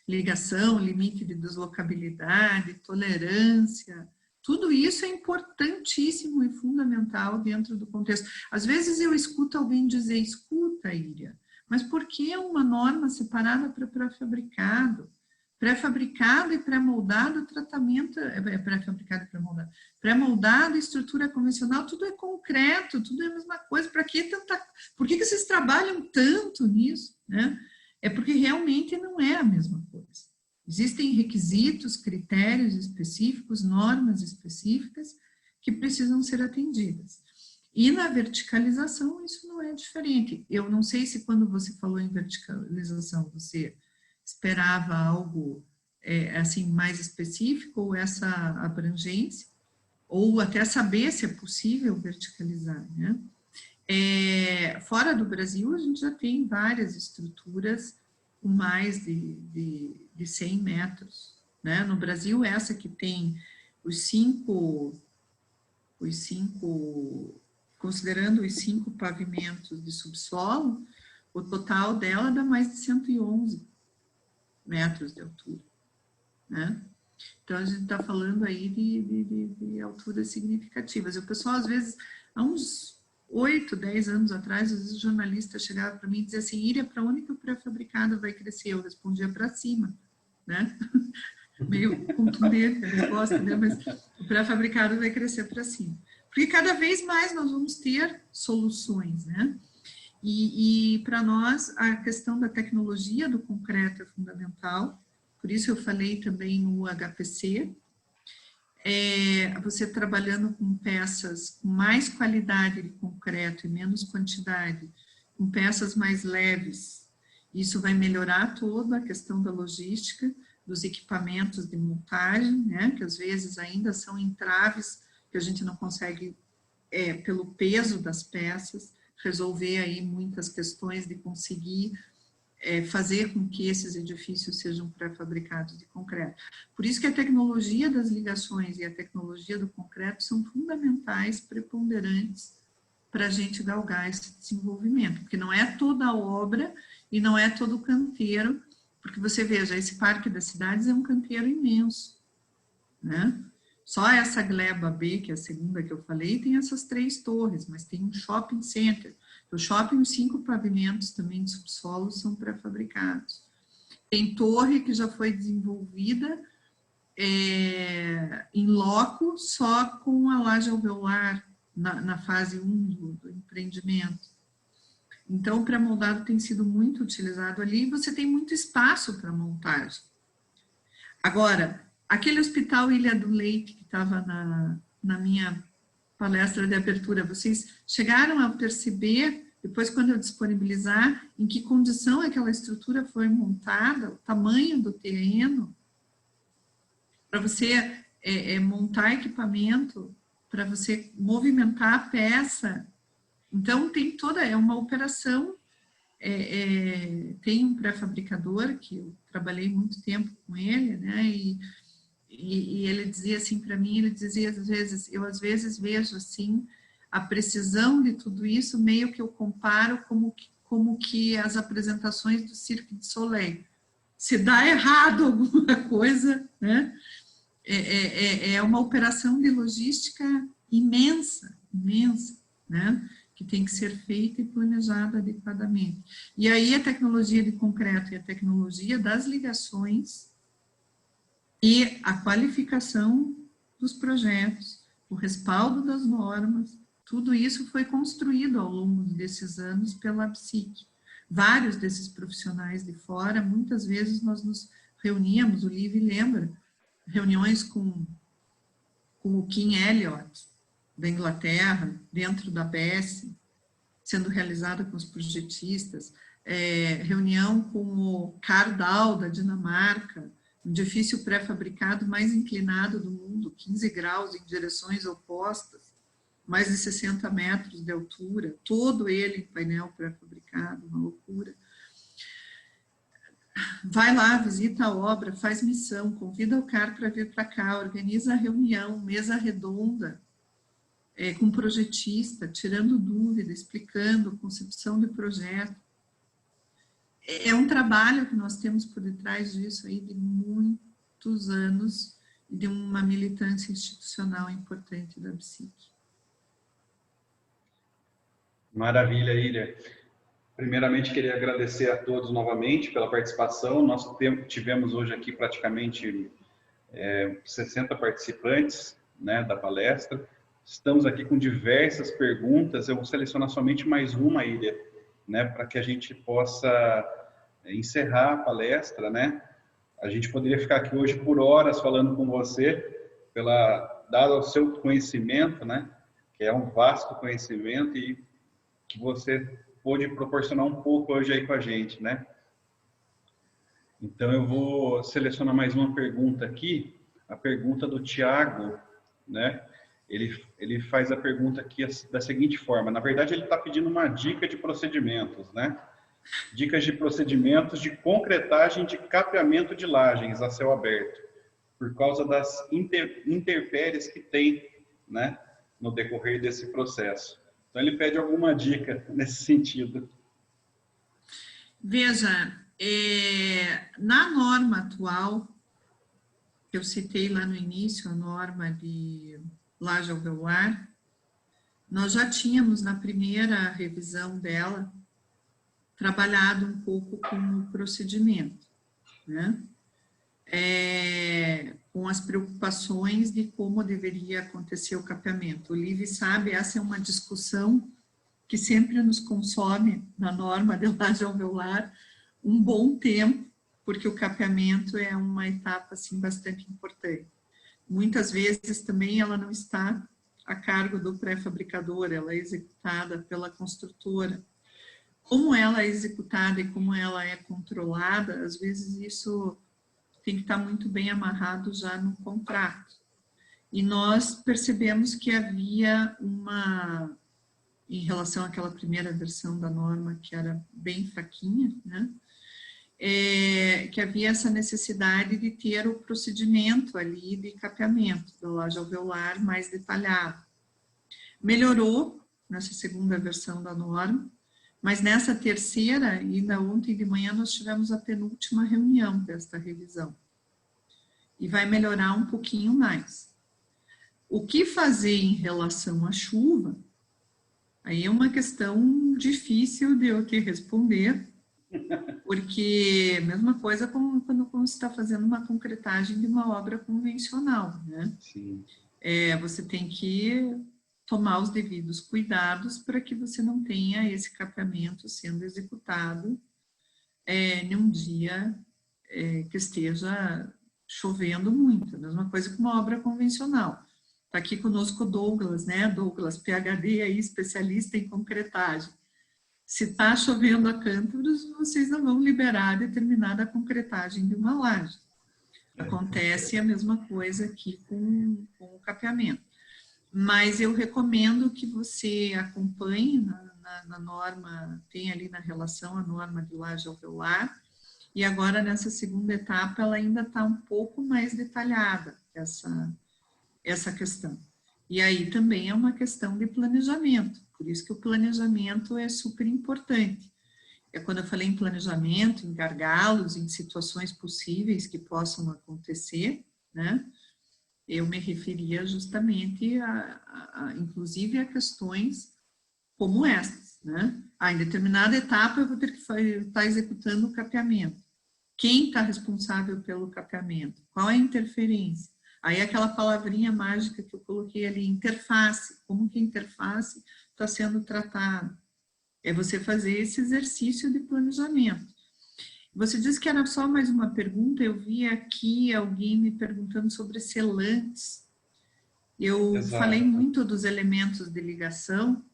Ligação, limite de deslocabilidade, tolerância, tudo isso é importantíssimo e fundamental dentro do contexto. Às vezes eu escuto alguém dizer, escuta, Íria, mas por que uma norma separada para pré-fabricado? Pré-fabricado e pré-moldado, tratamento, pré-fabricado e pré-moldado. Pré-moldado, estrutura convencional, tudo é concreto, tudo é a mesma coisa. Por que vocês trabalham tanto nisso? Né? É porque realmente não é a mesma coisa. Existem requisitos, critérios específicos, normas específicas que precisam ser atendidas. E na verticalização isso não é diferente. Eu não sei se quando você falou em verticalização você esperava algo assim mais específico ou essa abrangência, ou até saber se é possível verticalizar, né? Fora do Brasil a gente já tem várias estruturas com mais de 100 metros, né? No Brasil, essa que tem considerando os 5 pavimentos de subsolo, o total dela dá mais de 111 metros de altura, né? Então, a gente está falando aí de alturas significativas. E o pessoal, às vezes, há uns 8, 10 anos atrás, às vezes o jornalista chegava para mim e dizia assim, Íria, para onde que o pré-fabricado vai crescer? Eu respondia para cima, né? Meio contundente a resposta, né? Mas o pré-fabricado vai crescer para cima. Porque cada vez mais nós vamos ter soluções, né? E para nós, a questão da tecnologia do concreto é fundamental, por isso eu falei também no HPC, você trabalhando com peças com mais qualidade de concreto e menos quantidade, com peças mais leves, isso vai melhorar toda a questão da logística, dos equipamentos de montagem, né, que às vezes ainda são entraves, que a gente não consegue, pelo peso das peças, resolver aí muitas questões de conseguir fazer com que esses edifícios sejam pré-fabricados de concreto. Por isso que a tecnologia das ligações e a tecnologia do concreto são fundamentais, preponderantes, para a gente galgar esse desenvolvimento, porque não é toda a obra e não é todo o canteiro, porque você veja, esse Parque das Cidades é um canteiro imenso, né? Só essa gleba B, que é a segunda que eu falei, tem essas 3 torres, mas tem um shopping center. O shopping, os 5 pavimentos também de subsolo são pré-fabricados. Tem torre que já foi desenvolvida em loco, só com a laje alveolar, na fase 1 do empreendimento. Então, o pré-moldado tem sido muito utilizado ali, e você tem muito espaço para montagem. Agora, aquele hospital Ilha do Leite, que estava na minha palestra de abertura, vocês chegaram a perceber, depois quando eu disponibilizar, em que condição aquela estrutura foi montada, o tamanho do terreno, para você montar equipamento, para você movimentar a peça. Então, tem é uma operação, tem um pré-fabricador, que eu trabalhei muito tempo com ele, né, e ele dizia assim para mim, ele dizia, eu às vezes vejo assim, a precisão de tudo isso, meio que eu comparo como que as apresentações do Cirque du Soleil. Se dá errado alguma coisa, né, é uma operação de logística imensa, né, que tem que ser feita e planejada adequadamente. E aí a tecnologia de concreto e a tecnologia das ligações e a qualificação dos projetos, o respaldo das normas, tudo isso foi construído ao longo desses anos pela ABSIC. Vários desses profissionais de fora, muitas vezes nós nos reuníamos, o Liv lembra, reuniões com o King Elliott, da Inglaterra, dentro da BES, sendo realizada com os projetistas, reunião com o Cardal, da Dinamarca, um edifício pré-fabricado mais inclinado do mundo, 15 graus em direções opostas, mais de 60 metros de altura, todo ele em painel pré-fabricado, uma loucura. Vai lá, visita a obra, faz missão, convida o cara para vir para cá, organiza a reunião, mesa redonda, com projetista, tirando dúvida, explicando, concepção de projeto. É um trabalho que nós temos por detrás disso aí de muitos anos e de uma militância institucional importante da ABSIC. Maravilha, Ilha. Primeiramente, queria agradecer a todos novamente pela participação. Nós tivemos hoje aqui praticamente 60 participantes, né, da palestra. Estamos aqui com diversas perguntas. Eu vou selecionar somente mais uma, Ilha, né, para que a gente possa encerrar a palestra, né? A gente poderia ficar aqui hoje por horas falando com você, dado o seu conhecimento, né, que é um vasto conhecimento e que você pôde proporcionar um pouco hoje aí com a gente, né? Então eu vou selecionar mais uma pergunta aqui, a pergunta do Tiago, né? Ele faz a pergunta aqui da seguinte forma, na verdade ele está pedindo uma dica de procedimentos, né? Dicas de procedimentos de concretagem de capeamento de lajes a céu aberto, por causa das intempéries que tem, né, no decorrer desse processo. Então ele pede alguma dica nesse sentido. Veja, na norma atual, que eu citei lá no início, a norma de laje alveolar, nós já tínhamos na primeira revisão dela trabalhado um pouco com o procedimento, né? Com as preocupações de como deveria acontecer o capeamento. O Liv sabe, essa é uma discussão que sempre nos consome na norma de laje alveolar um bom tempo, porque o capeamento é uma etapa assim, bastante importante. Muitas vezes também ela não está a cargo do pré-fabricador, ela é executada pela construtora. Como ela é executada e como ela é controlada, às vezes isso tem que estar muito bem amarrado já no contrato. E nós percebemos que havia em relação àquela primeira versão da norma, que era bem fraquinha, né? Que havia essa necessidade de ter o procedimento ali de capeamento da laje alveolar mais detalhado. Melhorou nessa segunda versão da norma, mas nessa terceira, ainda ontem de manhã, nós tivemos a penúltima reunião desta revisão. E vai melhorar um pouquinho mais. O que fazer em relação à chuva? Aí é uma questão difícil de eu te responder, Porque, mesma coisa quando você está fazendo uma concretagem de uma obra convencional, né? Sim. Você tem que tomar os devidos cuidados para que você não tenha esse capeamento sendo executado em um dia que esteja chovendo muito. A mesma coisa que uma obra convencional. Está aqui conosco o Douglas, né? Douglas, PhD aí, especialista em concretagem. Se está chovendo a cântaros, vocês não vão liberar determinada concretagem de uma laje. Acontece a mesma coisa aqui com o capeamento. Mas eu recomendo que você acompanhe na norma, tem ali na relação a norma de laje alveolar, e agora nessa segunda etapa ela ainda está um pouco mais detalhada, essa questão. E aí também é uma questão de planejamento, por isso que o planejamento é super importante. Quando eu falei em planejamento, em gargalos, em situações possíveis que possam acontecer, né? Eu me referia justamente inclusive a questões como essas, né? Em determinada etapa eu vou ter que estar executando o capeamento. Quem está responsável pelo capeamento? Qual é a interferência? Aí aquela palavrinha mágica que eu coloquei ali, interface. Como que a interface está sendo tratada? É você fazer esse exercício de planejamento. Você disse que era só mais uma pergunta, eu vi aqui alguém me perguntando sobre selantes. Eu falei muito dos elementos de ligação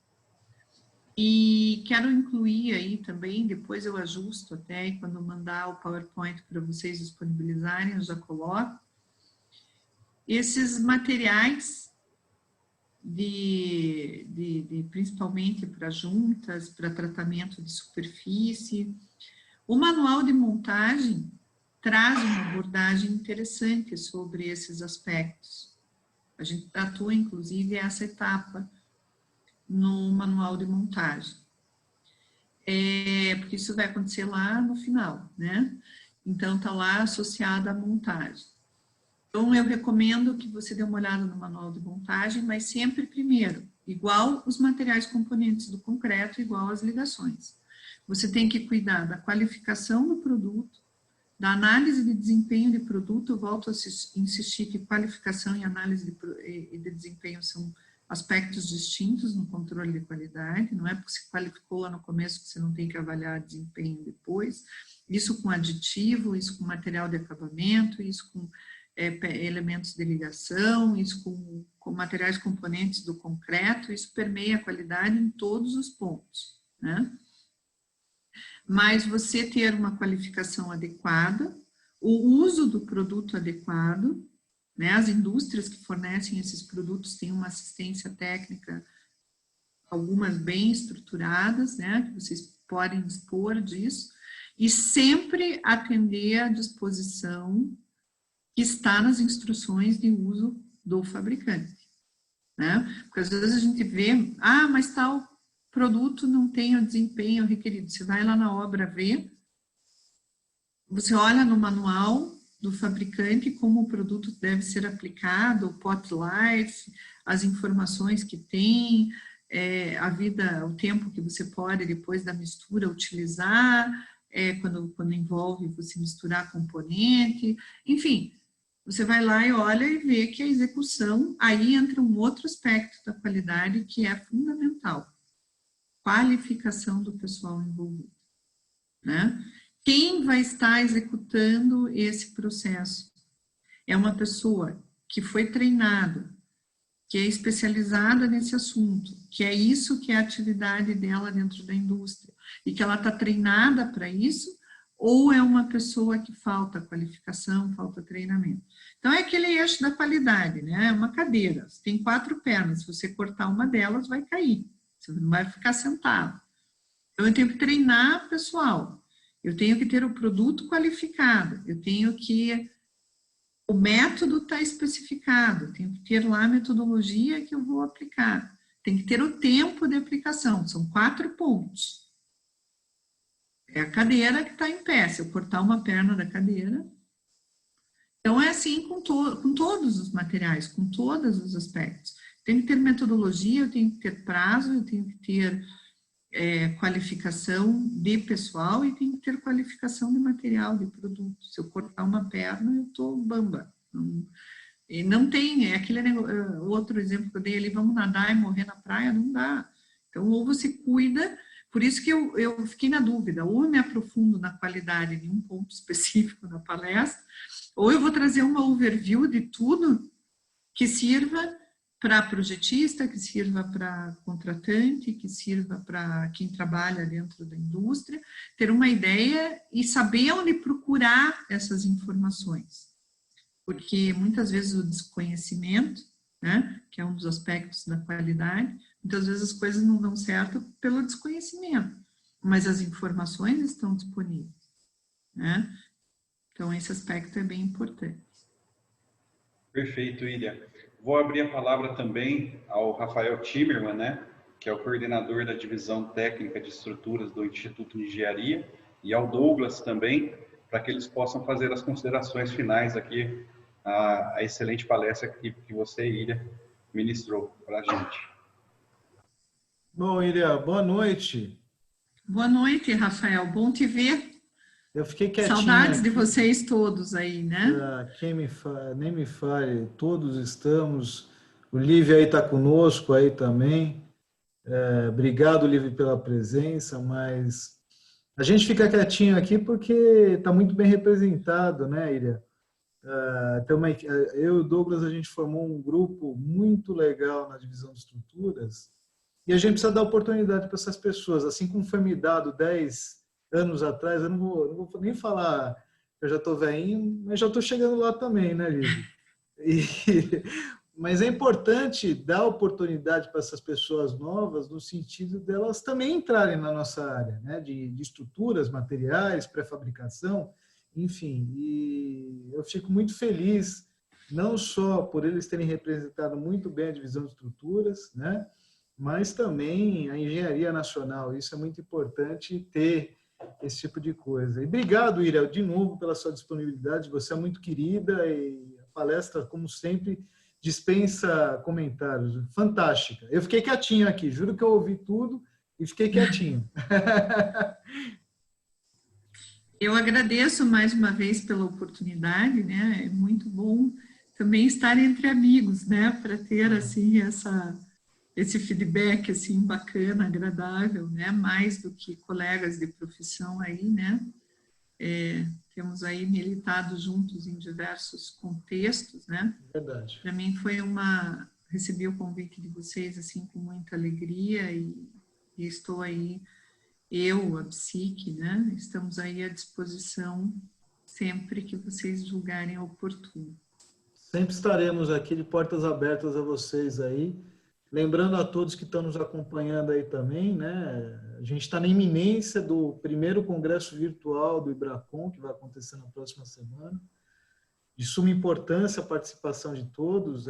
e quero incluir aí também, depois eu ajusto até, e quando mandar o PowerPoint para vocês disponibilizarem, eu já coloco. Esses materiais principalmente para juntas, para tratamento de superfície. O manual de montagem traz uma abordagem interessante sobre esses aspectos. A gente tratou, inclusive, essa etapa no manual de montagem. Porque isso vai acontecer lá no final, né? Então, está lá associado à montagem. Então, eu recomendo que você dê uma olhada no manual de montagem, mas sempre primeiro, igual os materiais componentes do concreto, igual as ligações. Você tem que cuidar da qualificação do produto, da análise de desempenho de produto. Eu volto a insistir que qualificação e análise de desempenho são aspectos distintos no controle de qualidade. Não é porque se qualificou lá no começo que você não tem que avaliar desempenho depois. Isso com aditivo, isso com material de acabamento, isso com elementos de ligação, isso com materiais componentes do concreto, isso permeia a qualidade em todos os pontos, né? Mas você ter uma qualificação adequada, o uso do produto adequado, né? As indústrias que fornecem esses produtos têm uma assistência técnica, algumas bem estruturadas, né? Que vocês podem dispor disso, e sempre atender à disposição que está nas instruções de uso do fabricante, né? Porque às vezes a gente vê, mas tal produto não tem o desempenho requerido. Você vai lá na obra ver, você olha no manual do fabricante como o produto deve ser aplicado, o pot life, as informações que tem, a vida, o tempo que você pode depois da mistura utilizar, quando envolve você misturar componente, enfim. Você vai lá e olha e vê que a execução, aí entra um outro aspecto da qualidade que é fundamental. Qualificação do pessoal envolvido, né? Quem vai estar executando esse processo? É uma pessoa que foi treinada, que é especializada nesse assunto, que é isso que é a atividade dela dentro da indústria, e que ela está treinada para isso, ou é uma pessoa que falta qualificação, falta treinamento. Então, é aquele eixo da qualidade, né? É uma cadeira, você tem 4 pernas, se você cortar uma delas, vai cair, você não vai ficar sentado. Então, eu tenho que treinar o pessoal, eu tenho que ter o produto qualificado, eu tenho que... O método está especificado, eu tenho que ter lá a metodologia que eu vou aplicar, tem que ter o tempo de aplicação, são 4 pontos. É a cadeira que está em pé, se eu cortar uma perna da cadeira. Então, é assim com todos os materiais, com todos os aspectos. Tem que ter metodologia, eu tenho que ter prazo, eu tenho que ter qualificação de pessoal e tem que ter qualificação de material, de produto. Se eu cortar uma perna, eu estou bamba. E não tem, aquele outro exemplo que eu dei ali, vamos nadar e morrer na praia, não dá. Então, ou você cuida, por isso que eu fiquei na dúvida, ou eu me aprofundo na qualidade de um ponto específico na palestra, ou eu vou trazer uma overview de tudo que sirva para projetista, que sirva para contratante, que sirva para quem trabalha dentro da indústria, ter uma ideia e saber onde procurar essas informações. Porque muitas vezes o desconhecimento, né, que é um dos aspectos da qualidade, muitas vezes as coisas não dão certo pelo desconhecimento, mas as informações estão disponíveis, né? Então, esse aspecto é bem importante. Perfeito, Ilha. Vou abrir a palavra também ao Rafael Timerman, né, que é o coordenador da Divisão Técnica de Estruturas do Instituto de Engenharia, e ao Douglas também, para que eles possam fazer as considerações finais aqui, a excelente palestra que você, Ilha, ministrou para a gente. Bom, Ilha, boa noite. Boa noite, Rafael. Bom te ver. Eu fiquei quietinho. Saudades de vocês todos aí, né? Nem me fale, todos estamos. O Lívia aí está conosco aí também. Obrigado, Lívia, pela presença, mas a gente fica quietinho aqui porque está muito bem representado, né, Ilha? Eu e o Douglas, a gente formou um grupo muito legal na divisão de estruturas e a gente precisa dar oportunidade para essas pessoas, assim como foi me dado 10 anos atrás. Eu não vou nem falar que eu já estou velhinho, mas já estou chegando lá também, né, Lívia? Mas é importante dar oportunidade para essas pessoas novas no sentido delas também entrarem na nossa área, né, de estruturas, materiais, pré-fabricação, enfim. E eu fico muito feliz, não só por eles terem representado muito bem a divisão de estruturas, né, mas também a engenharia nacional. Isso é muito importante ter esse tipo de coisa. E obrigado, Ira, de novo pela sua disponibilidade. Você é muito querida e a palestra, como sempre, dispensa comentários. Fantástica. Eu fiquei quietinho aqui, juro que eu ouvi tudo e fiquei quietinho. Eu agradeço mais uma vez pela oportunidade, né? É muito bom também estar entre amigos, né? Para ter assim esse feedback assim bacana, agradável, né? Mais do que colegas de profissão aí, né? Temos aí militado juntos em diversos contextos, né? Verdade. Para mim foi recebi o convite de vocês assim com muita alegria e estou aí, a Psique, né? Estamos aí à disposição sempre que vocês julgarem oportuno. Sempre estaremos aqui de portas abertas a vocês aí. Lembrando a todos que estão nos acompanhando aí também, né? A gente está na iminência do primeiro congresso virtual do IBRACON, que vai acontecer na próxima semana. De suma importância a participação de todos,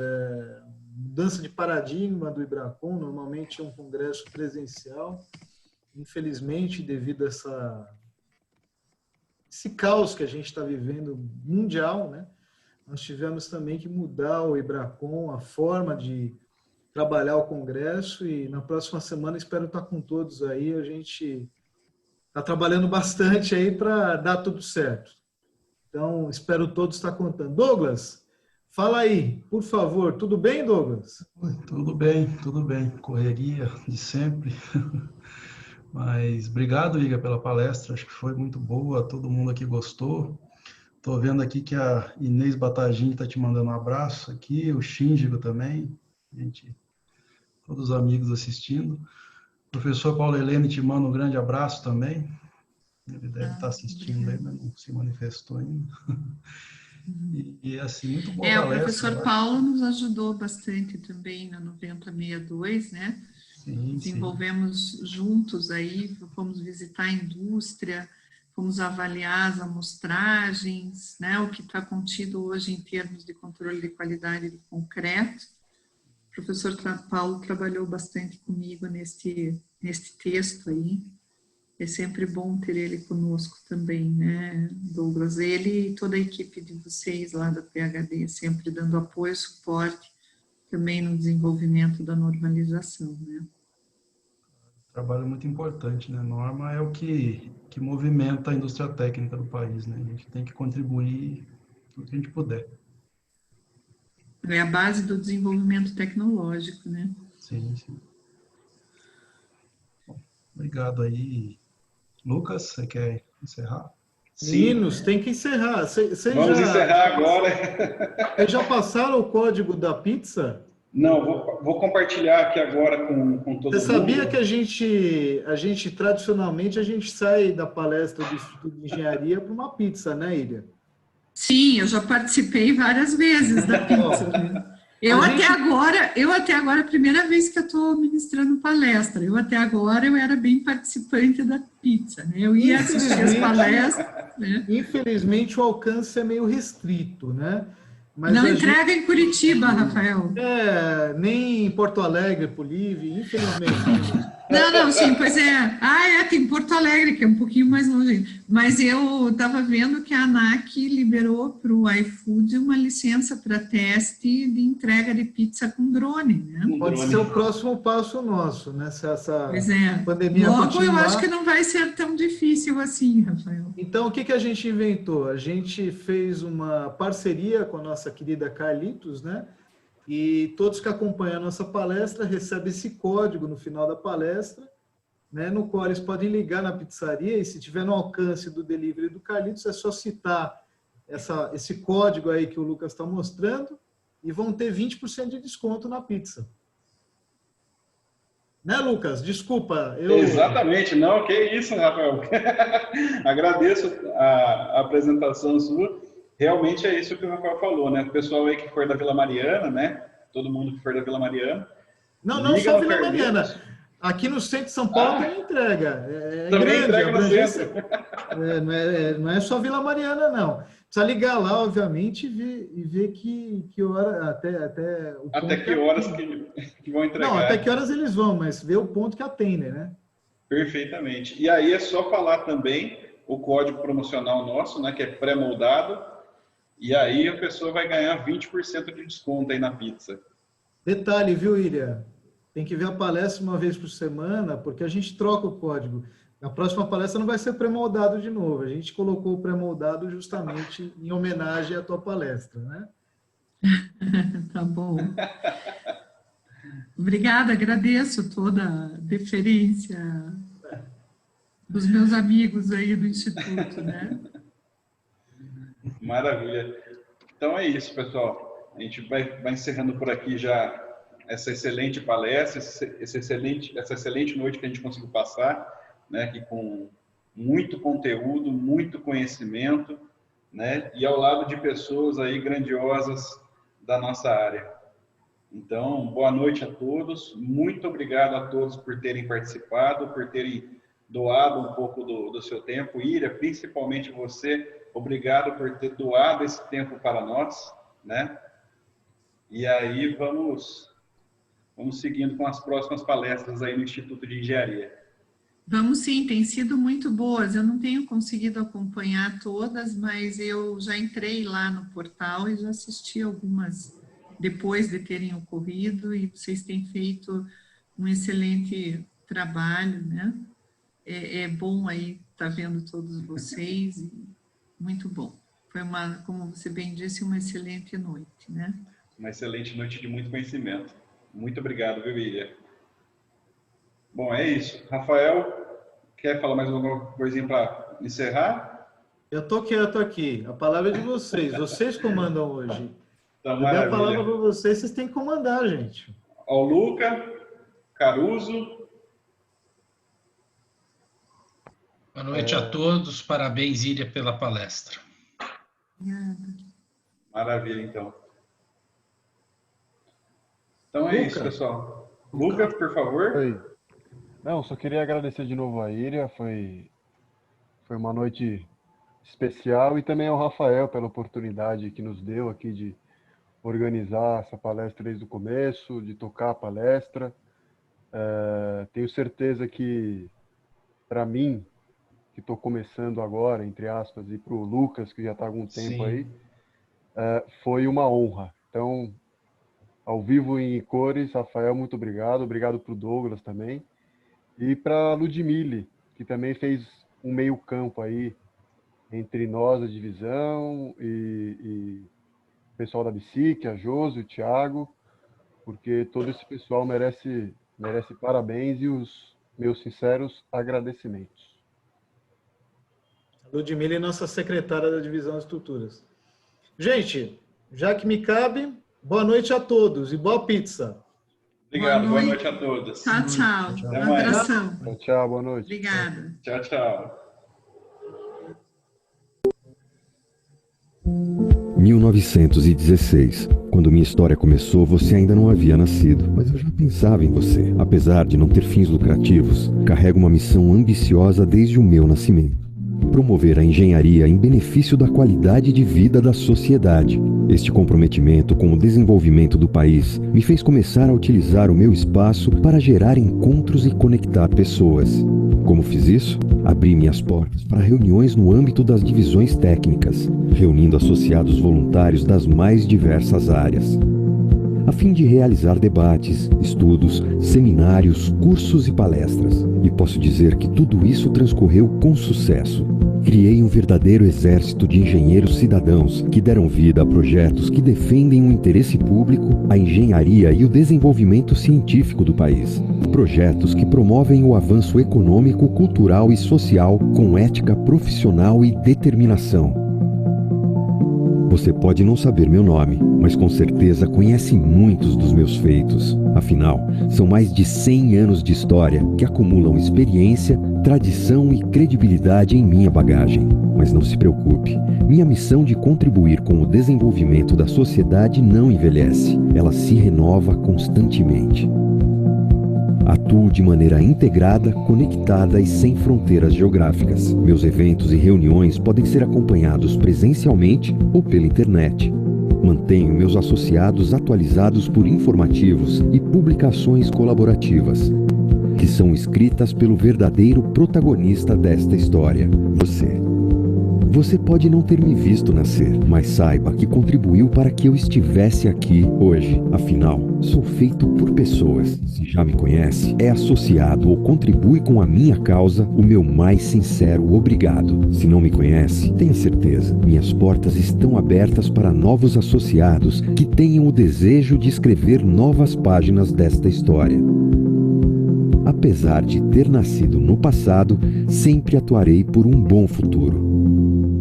mudança de paradigma do IBRACON, normalmente é um congresso presencial. Infelizmente, devido a esse caos que a gente está vivendo mundial, né? Nós tivemos também que mudar o IBRACON, a forma de trabalhar o congresso, e na próxima semana espero estar com todos aí. A gente está trabalhando bastante aí para dar tudo certo. Então, espero todos estar contando. Douglas, fala aí, por favor. Tudo bem, Douglas? Tudo bem. Correria de sempre. Mas obrigado, Iga, pela palestra. Acho que foi muito boa, todo mundo aqui gostou. Estou vendo aqui que a Inês Batagini está te mandando um abraço aqui, o Xíndigo também. Todos os amigos assistindo. O professor Paulo Helene te manda um grande abraço também. Ele deve estar assistindo aí, mas não se manifestou ainda. E assim, muito boa palestra. O professor Paulo nos ajudou bastante também na 9062, né? Sim, desenvolvemos juntos aí, fomos visitar a indústria, fomos avaliar as amostragens, né? O que está contido hoje em termos de controle de qualidade de concreto. O professor Paulo trabalhou bastante comigo neste texto aí. É sempre bom ter ele conosco também, né, Douglas? Ele e toda a equipe de vocês lá da PhD, sempre dando apoio e suporte também no desenvolvimento da normalização, né? O trabalho muito importante, né? Norma é o que movimenta a indústria técnica do país, né? A gente tem que contribuir o que a gente puder. É a base do desenvolvimento tecnológico, né? Sim, sim. Bom, obrigado aí. Lucas, você quer encerrar? Meninos, tem que encerrar. Vamos encerrar agora. Vocês já passaram o código da pizza? Não, vou compartilhar aqui agora com todo mundo. Você sabia que a gente tradicionalmente, a gente sai da palestra do Instituto de Engenharia para uma pizza, né, Ilha? Sim, eu já participei várias vezes da pizza. Né? Eu até agora, a primeira vez que eu estou ministrando palestra, eu era bem participante da pizza, né? Eu ia assistir as palestras. Né? Infelizmente, o alcance é meio restrito, né? Mas não entrega em Curitiba, Rafael. Nem em Porto Alegre, Polive, infelizmente. Não, sim, pois é. Tem Porto Alegre, que é um pouquinho mais longe. Mas eu estava vendo que a ANAC liberou para o iFood uma licença para teste de entrega de pizza com drone, né? Pode ser o próximo passo nosso, né? Se essa pandemia Logo, continuar. eu acho que não vai ser tão difícil assim, Rafael. Então, o que a gente inventou? A gente fez uma parceria com a nossa querida Carlitos, né? E todos que acompanham a nossa palestra recebem esse código no final da palestra, né, no qual eles podem ligar na pizzaria e, se tiver no alcance do delivery do Carlitos, é só citar esse código aí que o Lucas está mostrando e vão ter 20% de desconto na pizza. Né, Lucas? Desculpa. Exatamente. Não, que isso, Rafael. Agradeço a apresentação sua. Realmente é isso que o Rafael falou, né? O pessoal aí que for da Vila Mariana, né? Todo mundo que for da Vila Mariana. Não só Vila Mariana. Aqui no centro de São Paulo tem entrega. Também grande, entrega no centro. Não é só Vila Mariana, não. Precisa ligar lá, obviamente, e ver que hora, até que horas que vão entregar. Não, até que horas eles vão, mas ver o ponto que atendem, né? Perfeitamente. E aí é só falar também o código promocional nosso, né? Que é pré-moldado. E aí a pessoa vai ganhar 20% de desconto aí na pizza. Detalhe, viu, Ilha? Tem que ver a palestra uma vez por semana, porque a gente troca o código. Na próxima palestra não vai ser pré-moldado de novo. A gente colocou o pré-moldado justamente em homenagem à tua palestra, né? Tá bom. Obrigada, agradeço toda a deferência dos meus amigos aí do Instituto, né? Maravilha. Então é isso, pessoal. A gente vai encerrando por aqui já essa excelente palestra, essa excelente noite que a gente conseguiu passar, né, aqui com muito conteúdo, muito conhecimento, né, e ao lado de pessoas aí grandiosas da nossa área. Então, boa noite a todos. Muito obrigado a todos por terem participado, por terem doado um pouco do seu tempo. Ira, principalmente você, obrigado por ter doado esse tempo para nós, né? E aí vamos seguindo com as próximas palestras aí no Instituto de Engenharia. Vamos sim, tem sido muito boas. Eu não tenho conseguido acompanhar todas, mas eu já entrei lá no portal e já assisti algumas depois de terem ocorrido, e vocês têm feito um excelente trabalho, né? É bom aí estar vendo todos vocês, e muito bom. Foi como você bem disse, uma excelente noite, né? Uma excelente noite de muito conhecimento. Muito obrigado, viu, Ilha? Bom, é isso. Rafael, quer falar mais alguma coisinha para encerrar? Eu estou quieto aqui. A palavra é de vocês. Vocês comandam hoje. Tá, eu dei a palavra para vocês têm que comandar, gente. Ao Luca, Caruso. Boa noite a todos. Parabéns, Ilha, pela palestra. Obrigada. Maravilha, então. Então é isso, pessoal. Lucas, por favor. Oi. Não, só queria agradecer de novo a Ilha. Foi uma noite especial, e também ao Rafael pela oportunidade que nos deu aqui de organizar essa palestra desde o começo, de tocar a palestra. Tenho certeza que, para mim, que estou começando agora, entre aspas, e para o Lucas, que já está há algum tempo aí, foi uma honra. Então, ao vivo e em cores, Rafael, muito obrigado. Obrigado para o Douglas também. E para Ludmile, que também fez um meio campo aí entre nós, a divisão, e o pessoal da BSIC, a Josi, o Thiago, porque todo esse pessoal merece parabéns e os meus sinceros agradecimentos. Ludmila é nossa secretária da Divisão de Estruturas. Gente, já que me cabe, boa noite a todos e boa pizza. Obrigado, boa noite a todos. Tchau, tchau. Tchau. Um abração. Tchau, tchau, boa noite. Obrigada. Tchau, tchau. 1916. Quando minha história começou, você ainda não havia nascido, mas eu já pensava em você. Apesar de não ter fins lucrativos, carrego uma missão ambiciosa desde o meu nascimento: promover a engenharia em benefício da qualidade de vida da sociedade. Este comprometimento com o desenvolvimento do país me fez começar a utilizar o meu espaço para gerar encontros e conectar pessoas. Como fiz isso? Abri minhas portas para reuniões no âmbito das divisões técnicas, reunindo associados voluntários das mais diversas áreas, a fim de realizar debates, estudos, seminários, cursos e palestras. E posso dizer que tudo isso transcorreu com sucesso. Criei um verdadeiro exército de engenheiros cidadãos que deram vida a projetos que defendem o interesse público, a engenharia e o desenvolvimento científico do país. Projetos que promovem o avanço econômico, cultural e social com ética profissional e determinação. Você pode não saber meu nome, mas com certeza conhece muitos dos meus feitos. Afinal, são mais de 100 anos de história que acumulam experiência, tradição e credibilidade em minha bagagem. Mas não se preocupe, minha missão de contribuir com o desenvolvimento da sociedade não envelhece, ela se renova constantemente. Atuo de maneira integrada, conectada e sem fronteiras geográficas. Meus eventos e reuniões podem ser acompanhados presencialmente ou pela internet. Mantenho meus associados atualizados por informativos e publicações colaborativas, que são escritas pelo verdadeiro protagonista desta história, você. Você pode não ter me visto nascer, mas saiba que contribuiu para que eu estivesse aqui hoje. Afinal, sou feito por pessoas. Se já me conhece, é associado ou contribui com a minha causa, o meu mais sincero obrigado. Se não me conhece, tenha certeza, minhas portas estão abertas para novos associados que tenham o desejo de escrever novas páginas desta história. Apesar de ter nascido no passado, sempre atuarei por um bom futuro.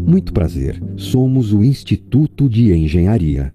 Muito prazer, somos o Instituto de Engenharia.